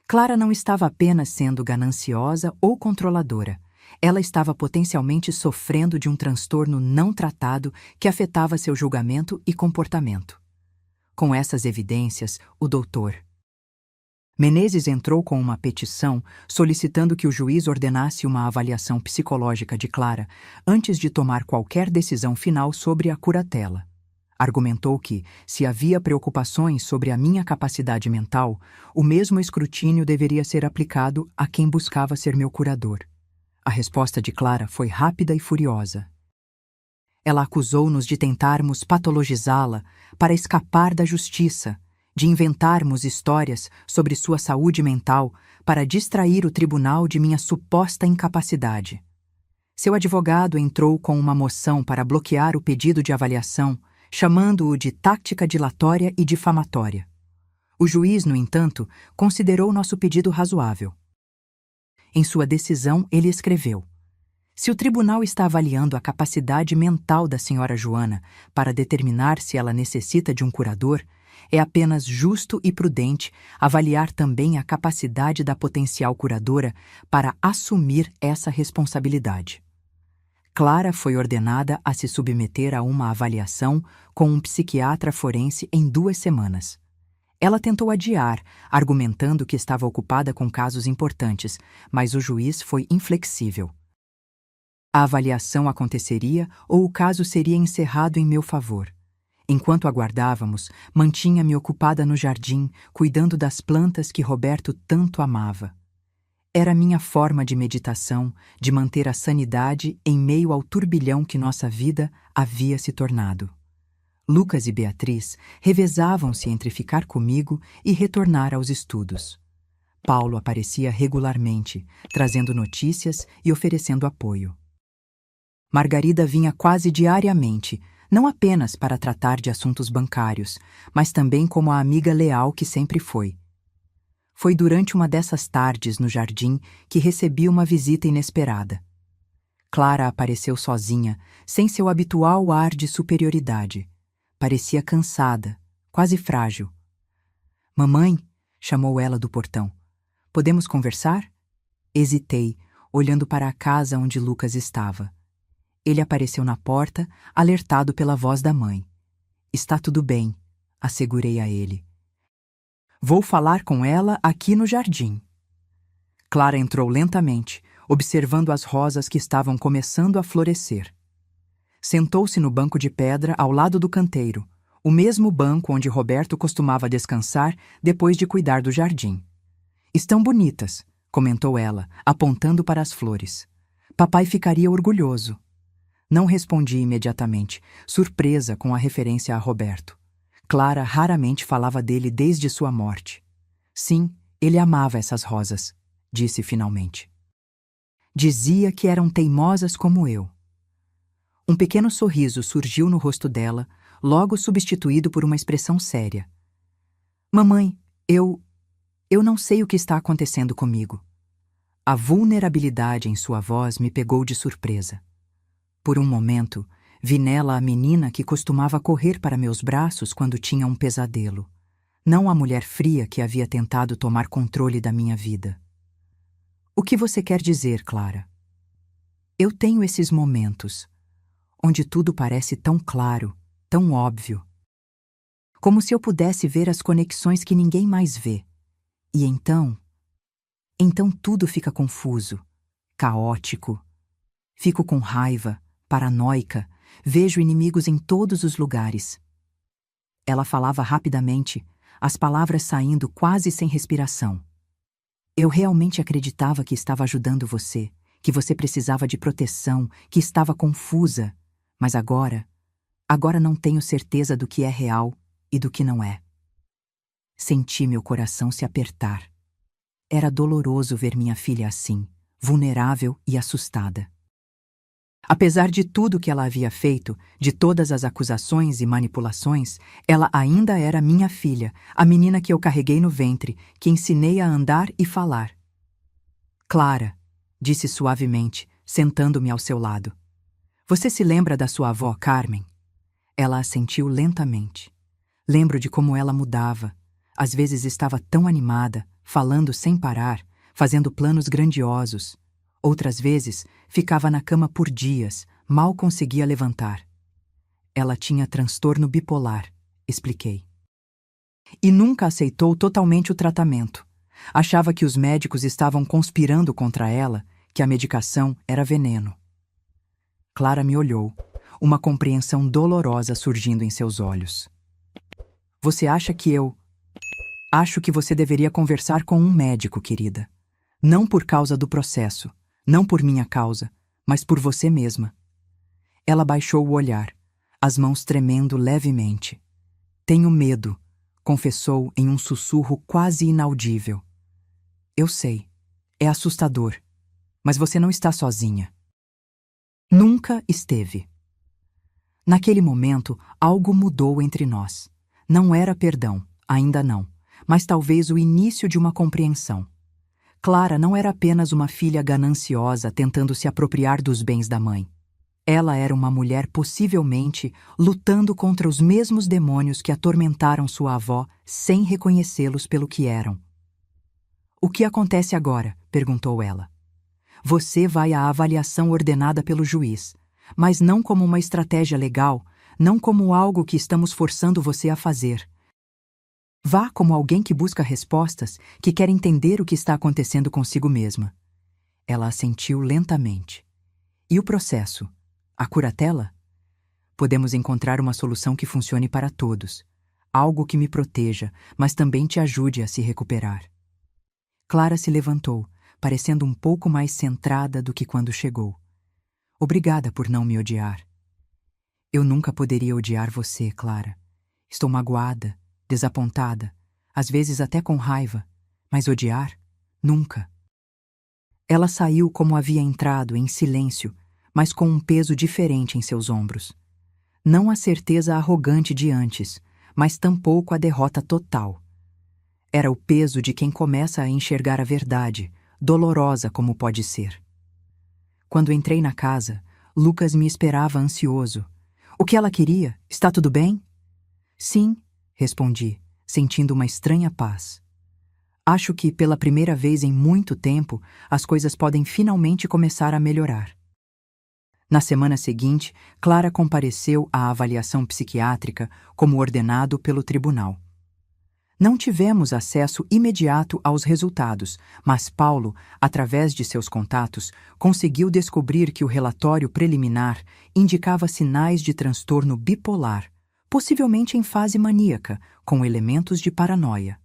Clara não estava apenas sendo gananciosa ou controladora. Ela estava potencialmente sofrendo de um transtorno não tratado que afetava seu julgamento e comportamento. Com essas evidências, o Dr. Menezes entrou com uma petição solicitando que o juiz ordenasse uma avaliação psicológica de Clara antes de tomar qualquer decisão final sobre a curatela. Argumentou que, se havia preocupações sobre a minha capacidade mental, o mesmo escrutínio deveria ser aplicado a quem buscava ser meu curador. A resposta de Clara foi rápida e furiosa. Ela acusou-nos de tentarmos patologizá-la para escapar da justiça, de inventarmos histórias sobre sua saúde mental para distrair o tribunal de minha suposta incapacidade. Seu advogado entrou com uma moção para bloquear o pedido de avaliação, chamando-o de tática dilatória e difamatória. O juiz, no entanto, considerou nosso pedido razoável. Em sua decisão, ele escreveu: se o tribunal está avaliando a capacidade mental da senhora Joana para determinar se ela necessita de um curador, é apenas justo e prudente avaliar também a capacidade da potencial curadora para assumir essa responsabilidade. Clara foi ordenada a se submeter a uma avaliação com um psiquiatra forense em 2 semanas. Ela tentou adiar, argumentando que estava ocupada com casos importantes, mas o juiz foi inflexível. A avaliação aconteceria ou o caso seria encerrado em meu favor. Enquanto aguardávamos, mantinha-me ocupada no jardim, cuidando das plantas que Roberto tanto amava. Era minha forma de meditação, de manter a sanidade em meio ao turbilhão que nossa vida havia se tornado. Lucas e Beatriz revezavam-se entre ficar comigo e retornar aos estudos. Paulo aparecia regularmente, trazendo notícias e oferecendo apoio. Margarida vinha quase diariamente, não apenas para tratar de assuntos bancários, mas também como a amiga leal que sempre foi. Foi durante uma dessas tardes no jardim que recebi uma visita inesperada. Clara apareceu sozinha, sem seu habitual ar de superioridade. Parecia cansada, quase frágil. "Mamãe", chamou ela do portão. "Podemos conversar?" Hesitei, olhando para a casa onde Lucas estava. Ele apareceu na porta, alertado pela voz da mãe. "Está tudo bem", assegurei a ele. "Vou falar com ela aqui no jardim." Clara entrou lentamente, observando as rosas que estavam começando a florescer. Sentou-se no banco de pedra ao lado do canteiro, o mesmo banco onde Roberto costumava descansar depois de cuidar do jardim. "Estão bonitas", comentou ela, apontando para as flores. "Papai ficaria orgulhoso." Não respondi imediatamente, surpresa com a referência a Roberto. Clara raramente falava dele desde sua morte. "Sim, ele amava essas rosas", disse finalmente. "Dizia que eram teimosas como eu." Um pequeno sorriso surgiu no rosto dela, logo substituído por uma expressão séria. "Mamãe, eu não sei o que está acontecendo comigo." A vulnerabilidade em sua voz me pegou de surpresa. Por um momento, vi nela a menina que costumava correr para meus braços quando tinha um pesadelo, não a mulher fria que havia tentado tomar controle da minha vida. "O que você quer dizer, Clara?" "Eu tenho esses momentos, onde tudo parece tão claro, tão óbvio. Como se eu pudesse ver as conexões que ninguém mais vê. E então tudo fica confuso, caótico. Fico com raiva, paranoica, vejo inimigos em todos os lugares." Ela falava rapidamente, as palavras saindo quase sem respiração. "Eu realmente acreditava que estava ajudando você, que você precisava de proteção, que estava confusa, mas agora não tenho certeza do que é real e do que não é." Senti meu coração se apertar. Era doloroso ver minha filha assim, vulnerável e assustada. Apesar de tudo que ela havia feito, de todas as acusações e manipulações, ela ainda era minha filha, a menina que eu carreguei no ventre, que ensinei a andar e falar. Clara, disse suavemente, sentando-me ao seu lado. Você se lembra da sua avó, Carmen? Ela assentiu lentamente. Lembro de como ela mudava. Às vezes estava tão animada, falando sem parar, fazendo planos grandiosos. Outras vezes, ficava na cama por dias, mal conseguia levantar. Ela tinha transtorno bipolar, expliquei. E nunca aceitou totalmente o tratamento. Achava que os médicos estavam conspirando contra ela, que a medicação era veneno. Clara me olhou, uma compreensão dolorosa surgindo em seus olhos. Você acha que eu... Acho que você deveria conversar com um médico, querida. Não por causa do processo. Não por minha causa, mas por você mesma. Ela baixou o olhar, as mãos tremendo levemente. Tenho medo, confessou em um sussurro quase inaudível. Eu sei, é assustador, mas você não está sozinha. Nunca esteve. Naquele momento, algo mudou entre nós. Não era perdão, ainda não, mas talvez o início de uma compreensão. Clara não era apenas uma filha gananciosa tentando se apropriar dos bens da mãe. Ela era uma mulher possivelmente lutando contra os mesmos demônios que atormentaram sua avó sem reconhecê-los pelo que eram. O que acontece agora? Perguntou ela. Você vai à avaliação ordenada pelo juiz, mas não como uma estratégia legal, não como algo que estamos forçando você a fazer. Vá como alguém que busca respostas, que quer entender o que está acontecendo consigo mesma. Ela assentiu lentamente. E o processo? A curatela? Podemos encontrar uma solução que funcione para todos. Algo que me proteja, mas também te ajude a se recuperar. Clara se levantou, parecendo um pouco mais centrada do que quando chegou. Obrigada por não me odiar. Eu nunca poderia odiar você, Clara. Estou magoada, desapontada, às vezes até com raiva, mas odiar? Nunca. Ela saiu como havia entrado, em silêncio, mas com um peso diferente em seus ombros. Não a certeza arrogante de antes, mas tampouco a derrota total. Era o peso de quem começa a enxergar a verdade, dolorosa como pode ser. Quando entrei na casa, Lucas me esperava ansioso. O que ela queria? Está tudo bem? Sim, respondi, sentindo uma estranha paz. Acho que, pela primeira vez em muito tempo, as coisas podem finalmente começar a melhorar. Na semana seguinte, Clara compareceu à avaliação psiquiátrica como ordenado pelo tribunal. Não tivemos acesso imediato aos resultados, mas Paulo, através de seus contatos, conseguiu descobrir que o relatório preliminar indicava sinais de transtorno bipolar, possivelmente em fase maníaca, com elementos de paranoia.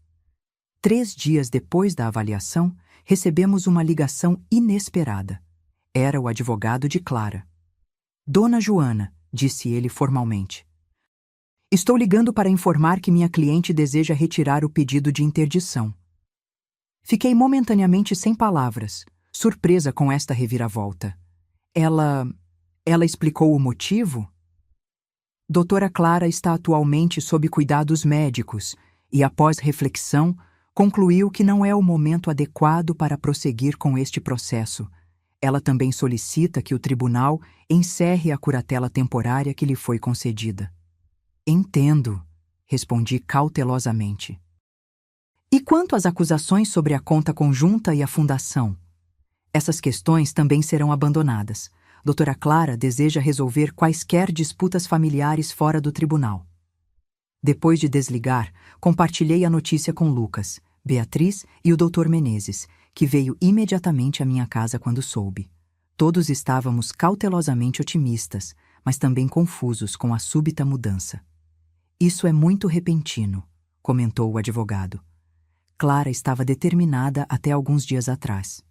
3 dias depois da avaliação, recebemos uma ligação inesperada. Era o advogado de Clara. Dona Joana, disse ele formalmente. Estou ligando para informar que minha cliente deseja retirar o pedido de interdição. Fiquei momentaneamente sem palavras, surpresa com esta reviravolta. Ela explicou o motivo? Doutora Clara está atualmente sob cuidados médicos e, após reflexão, concluiu que não é o momento adequado para prosseguir com este processo. Ela também solicita que o tribunal encerre a curatela temporária que lhe foi concedida. Entendo, respondi cautelosamente. E quanto às acusações sobre a conta conjunta e a fundação? Essas questões também serão abandonadas. Doutora Clara deseja resolver quaisquer disputas familiares fora do tribunal. Depois de desligar, compartilhei a notícia com Lucas, Beatriz e o Dr. Menezes, que veio imediatamente à minha casa quando soube. Todos estávamos cautelosamente otimistas, mas também confusos com a súbita mudança. Isso é muito repentino, comentou o advogado. Clara estava determinada até alguns dias atrás.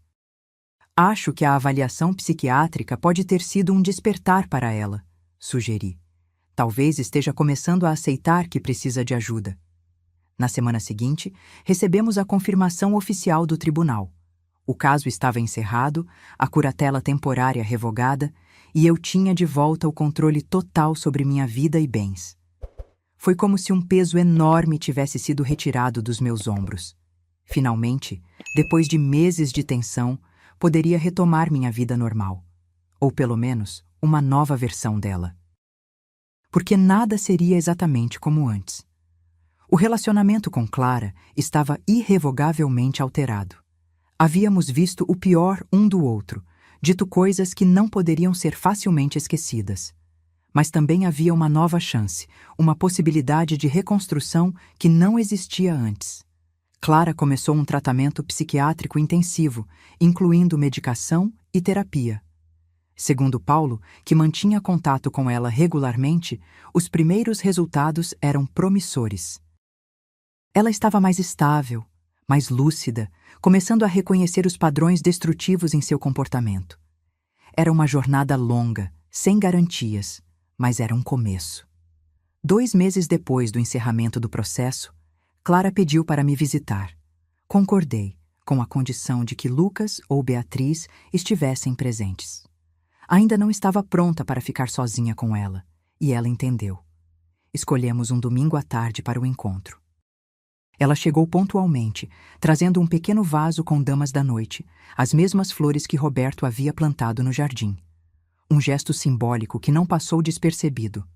Acho que a avaliação psiquiátrica pode ter sido um despertar para ela, sugeri. Talvez esteja começando a aceitar que precisa de ajuda. Na semana seguinte, recebemos a confirmação oficial do tribunal. O caso estava encerrado, a curatela temporária revogada, e eu tinha de volta o controle total sobre minha vida e bens. Foi como se um peso enorme tivesse sido retirado dos meus ombros. Finalmente, depois de meses de tensão, poderia retomar minha vida normal. Ou pelo menos, uma nova versão dela. Porque nada seria exatamente como antes. O relacionamento com Clara estava irrevogavelmente alterado. Havíamos visto o pior um do outro, dito coisas que não poderiam ser facilmente esquecidas. Mas também havia uma nova chance, uma possibilidade de reconstrução que não existia antes. Clara começou um tratamento psiquiátrico intensivo, incluindo medicação e terapia. Segundo Paulo, que mantinha contato com ela regularmente, os primeiros resultados eram promissores. Ela estava mais estável, mais lúcida, começando a reconhecer os padrões destrutivos em seu comportamento. Era uma jornada longa, sem garantias, mas era um começo. 2 meses depois do encerramento do processo, Clara pediu para me visitar. Concordei, com a condição de que Lucas ou Beatriz estivessem presentes. Ainda não estava pronta para ficar sozinha com ela, e ela entendeu. Escolhemos um domingo à tarde para o encontro. Ela chegou pontualmente, trazendo um pequeno vaso com damas da noite, as mesmas flores que Roberto havia plantado no jardim. Um gesto simbólico que não passou despercebido.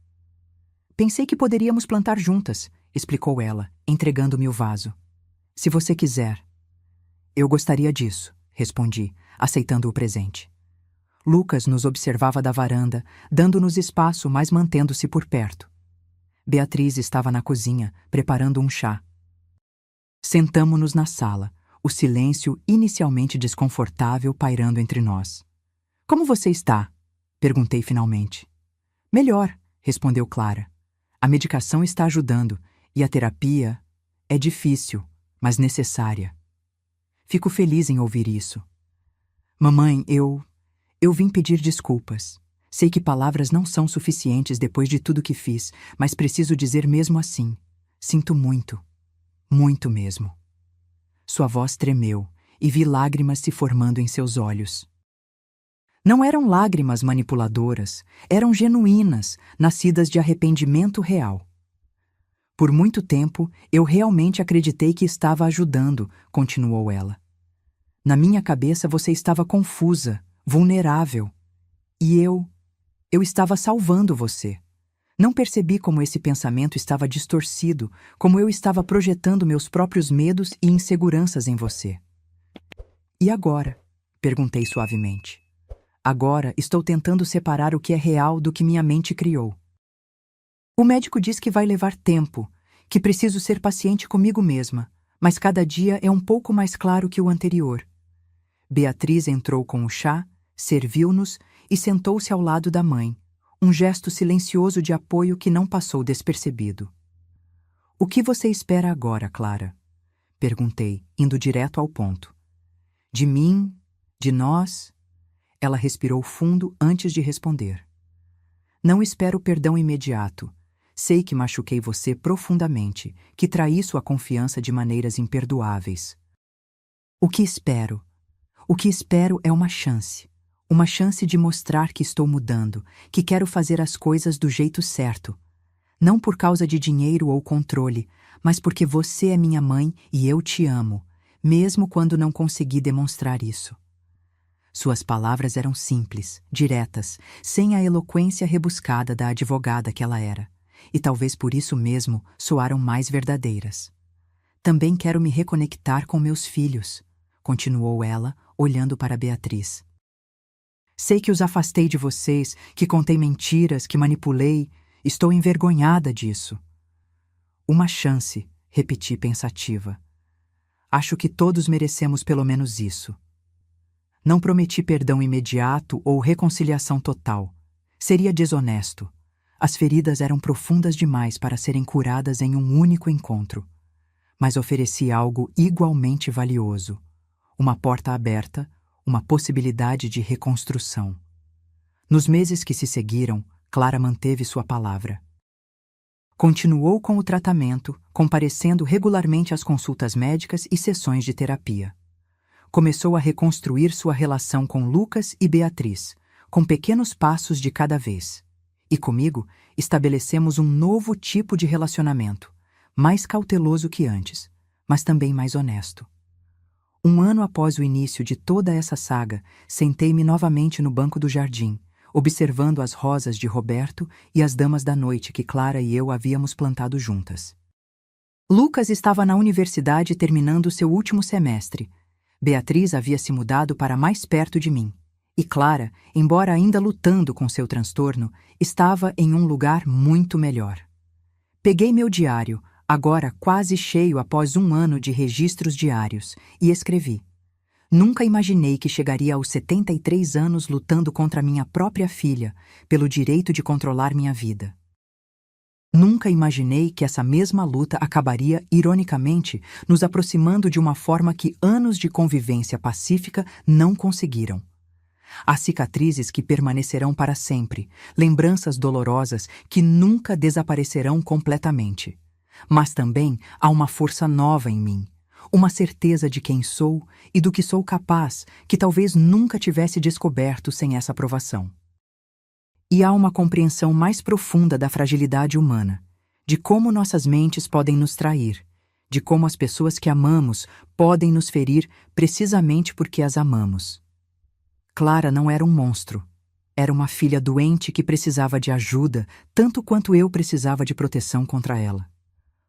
Pensei que poderíamos plantar juntas, explicou ela, entregando-me o vaso. Se você quiser. Eu gostaria disso, respondi, aceitando o presente. Lucas nos observava da varanda, dando-nos espaço, mas mantendo-se por perto. Beatriz estava na cozinha, preparando um chá. Sentamo-nos na sala, o silêncio inicialmente desconfortável pairando entre nós. Como você está? Perguntei finalmente. Melhor, respondeu Clara. A medicação está ajudando e a terapia é difícil, mas necessária. Fico feliz em ouvir isso. Mamãe, eu vim pedir desculpas. Sei que palavras não são suficientes depois de tudo que fiz, mas preciso dizer mesmo assim. Sinto muito. Muito mesmo. Sua voz tremeu e vi lágrimas se formando em seus olhos. Não eram lágrimas manipuladoras, eram genuínas, nascidas de arrependimento real. Por muito tempo, eu realmente acreditei que estava ajudando, continuou ela. Na minha cabeça você estava confusa, vulnerável. E eu estava salvando você. Não percebi como esse pensamento estava distorcido, como eu estava projetando meus próprios medos e inseguranças em você. E agora? Perguntei suavemente. Agora estou tentando separar o que é real do que minha mente criou. O médico diz que vai levar tempo, que preciso ser paciente comigo mesma, mas cada dia é um pouco mais claro que o anterior. Beatriz entrou com o chá, serviu-nos e sentou-se ao lado da mãe, um gesto silencioso de apoio que não passou despercebido. O que você espera agora, Clara? Perguntei, indo direto ao ponto. De mim? De nós? Ela respirou fundo antes de responder. Não espero perdão imediato. Sei que machuquei você profundamente, que traí sua confiança de maneiras imperdoáveis. O que espero? O que espero é uma chance. Uma chance de mostrar que estou mudando, que quero fazer as coisas do jeito certo. Não por causa de dinheiro ou controle, mas porque você é minha mãe e eu te amo, mesmo quando não consegui demonstrar isso. Suas palavras eram simples, diretas, sem a eloquência rebuscada da advogada que ela era, e talvez por isso mesmo soaram mais verdadeiras. Também quero me reconectar com meus filhos, continuou ela, olhando para Beatriz. Sei que os afastei de vocês, que contei mentiras, que manipulei. Estou envergonhada disso. Uma chance, repeti pensativa. Acho que todos merecemos pelo menos isso. Não prometi perdão imediato ou reconciliação total. Seria desonesto. As feridas eram profundas demais para serem curadas em um único encontro. Mas ofereci algo igualmente valioso. Uma porta aberta, uma possibilidade de reconstrução. Nos meses que se seguiram, Clara manteve sua palavra. Continuou com o tratamento, comparecendo regularmente às consultas médicas e sessões de terapia. começou a reconstruir sua relação com Lucas e Beatriz, com pequenos passos de cada vez. E comigo, estabelecemos um novo tipo de relacionamento, mais cauteloso que antes, mas também mais honesto. Um ano após o início de toda essa saga, sentei-me novamente no banco do jardim, observando as rosas de Roberto e as damas da noite que Clara e eu havíamos plantado juntas. Lucas estava na universidade terminando seu último semestre. Beatriz havia se mudado para mais perto de mim. E Clara, embora ainda lutando com seu transtorno, estava em um lugar muito melhor. Peguei meu diário, agora quase cheio após um ano de registros diários, e escrevi. Nunca imaginei que chegaria aos 73 anos lutando contra minha própria filha, pelo direito de controlar minha vida. Nunca imaginei que essa mesma luta acabaria, ironicamente, nos aproximando de uma forma que anos de convivência pacífica não conseguiram. Há cicatrizes que permanecerão para sempre, lembranças dolorosas que nunca desaparecerão completamente. Mas também há uma força nova em mim, uma certeza de quem sou e do que sou capaz, que talvez nunca tivesse descoberto sem essa provação. E há uma compreensão mais profunda da fragilidade humana, de como nossas mentes podem nos trair, de como as pessoas que amamos podem nos ferir precisamente porque as amamos. Clara não era um monstro. Era uma filha doente que precisava de ajuda, tanto quanto eu precisava de proteção contra ela.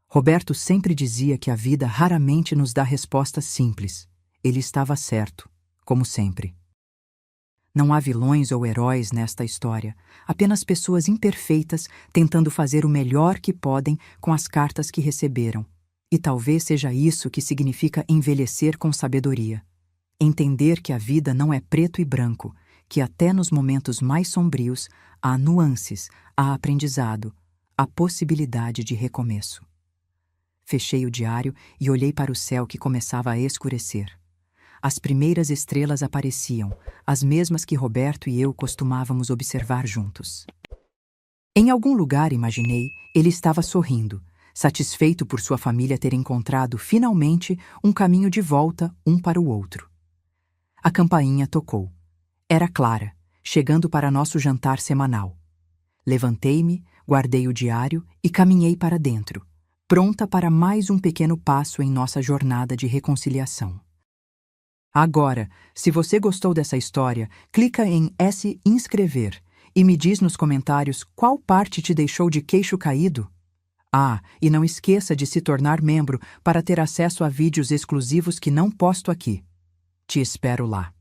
Roberto sempre dizia que a vida raramente nos dá respostas simples. Ele estava certo, como sempre. Não há vilões ou heróis nesta história, apenas pessoas imperfeitas tentando fazer o melhor que podem com as cartas que receberam. E talvez seja isso que significa envelhecer com sabedoria. Entender que a vida não é preto e branco, que até nos momentos mais sombrios há nuances, há aprendizado, há possibilidade de recomeço. Fechei o diário e olhei para o céu que começava a escurecer. As primeiras estrelas apareciam, as mesmas que Roberto e eu costumávamos observar juntos. Em algum lugar, imaginei, ele estava sorrindo, satisfeito por sua família ter encontrado, finalmente, um caminho de volta um para o outro. A campainha tocou. Era Clara, chegando para nosso jantar semanal. Levantei-me, guardei o diário e caminhei para dentro, pronta para mais um pequeno passo em nossa jornada de reconciliação. Agora, se você gostou dessa história, clica em inscrever e me diz nos comentários qual parte te deixou de queixo caído. Ah, e não esqueça de se tornar membro para ter acesso a vídeos exclusivos que não posto aqui. Te espero lá.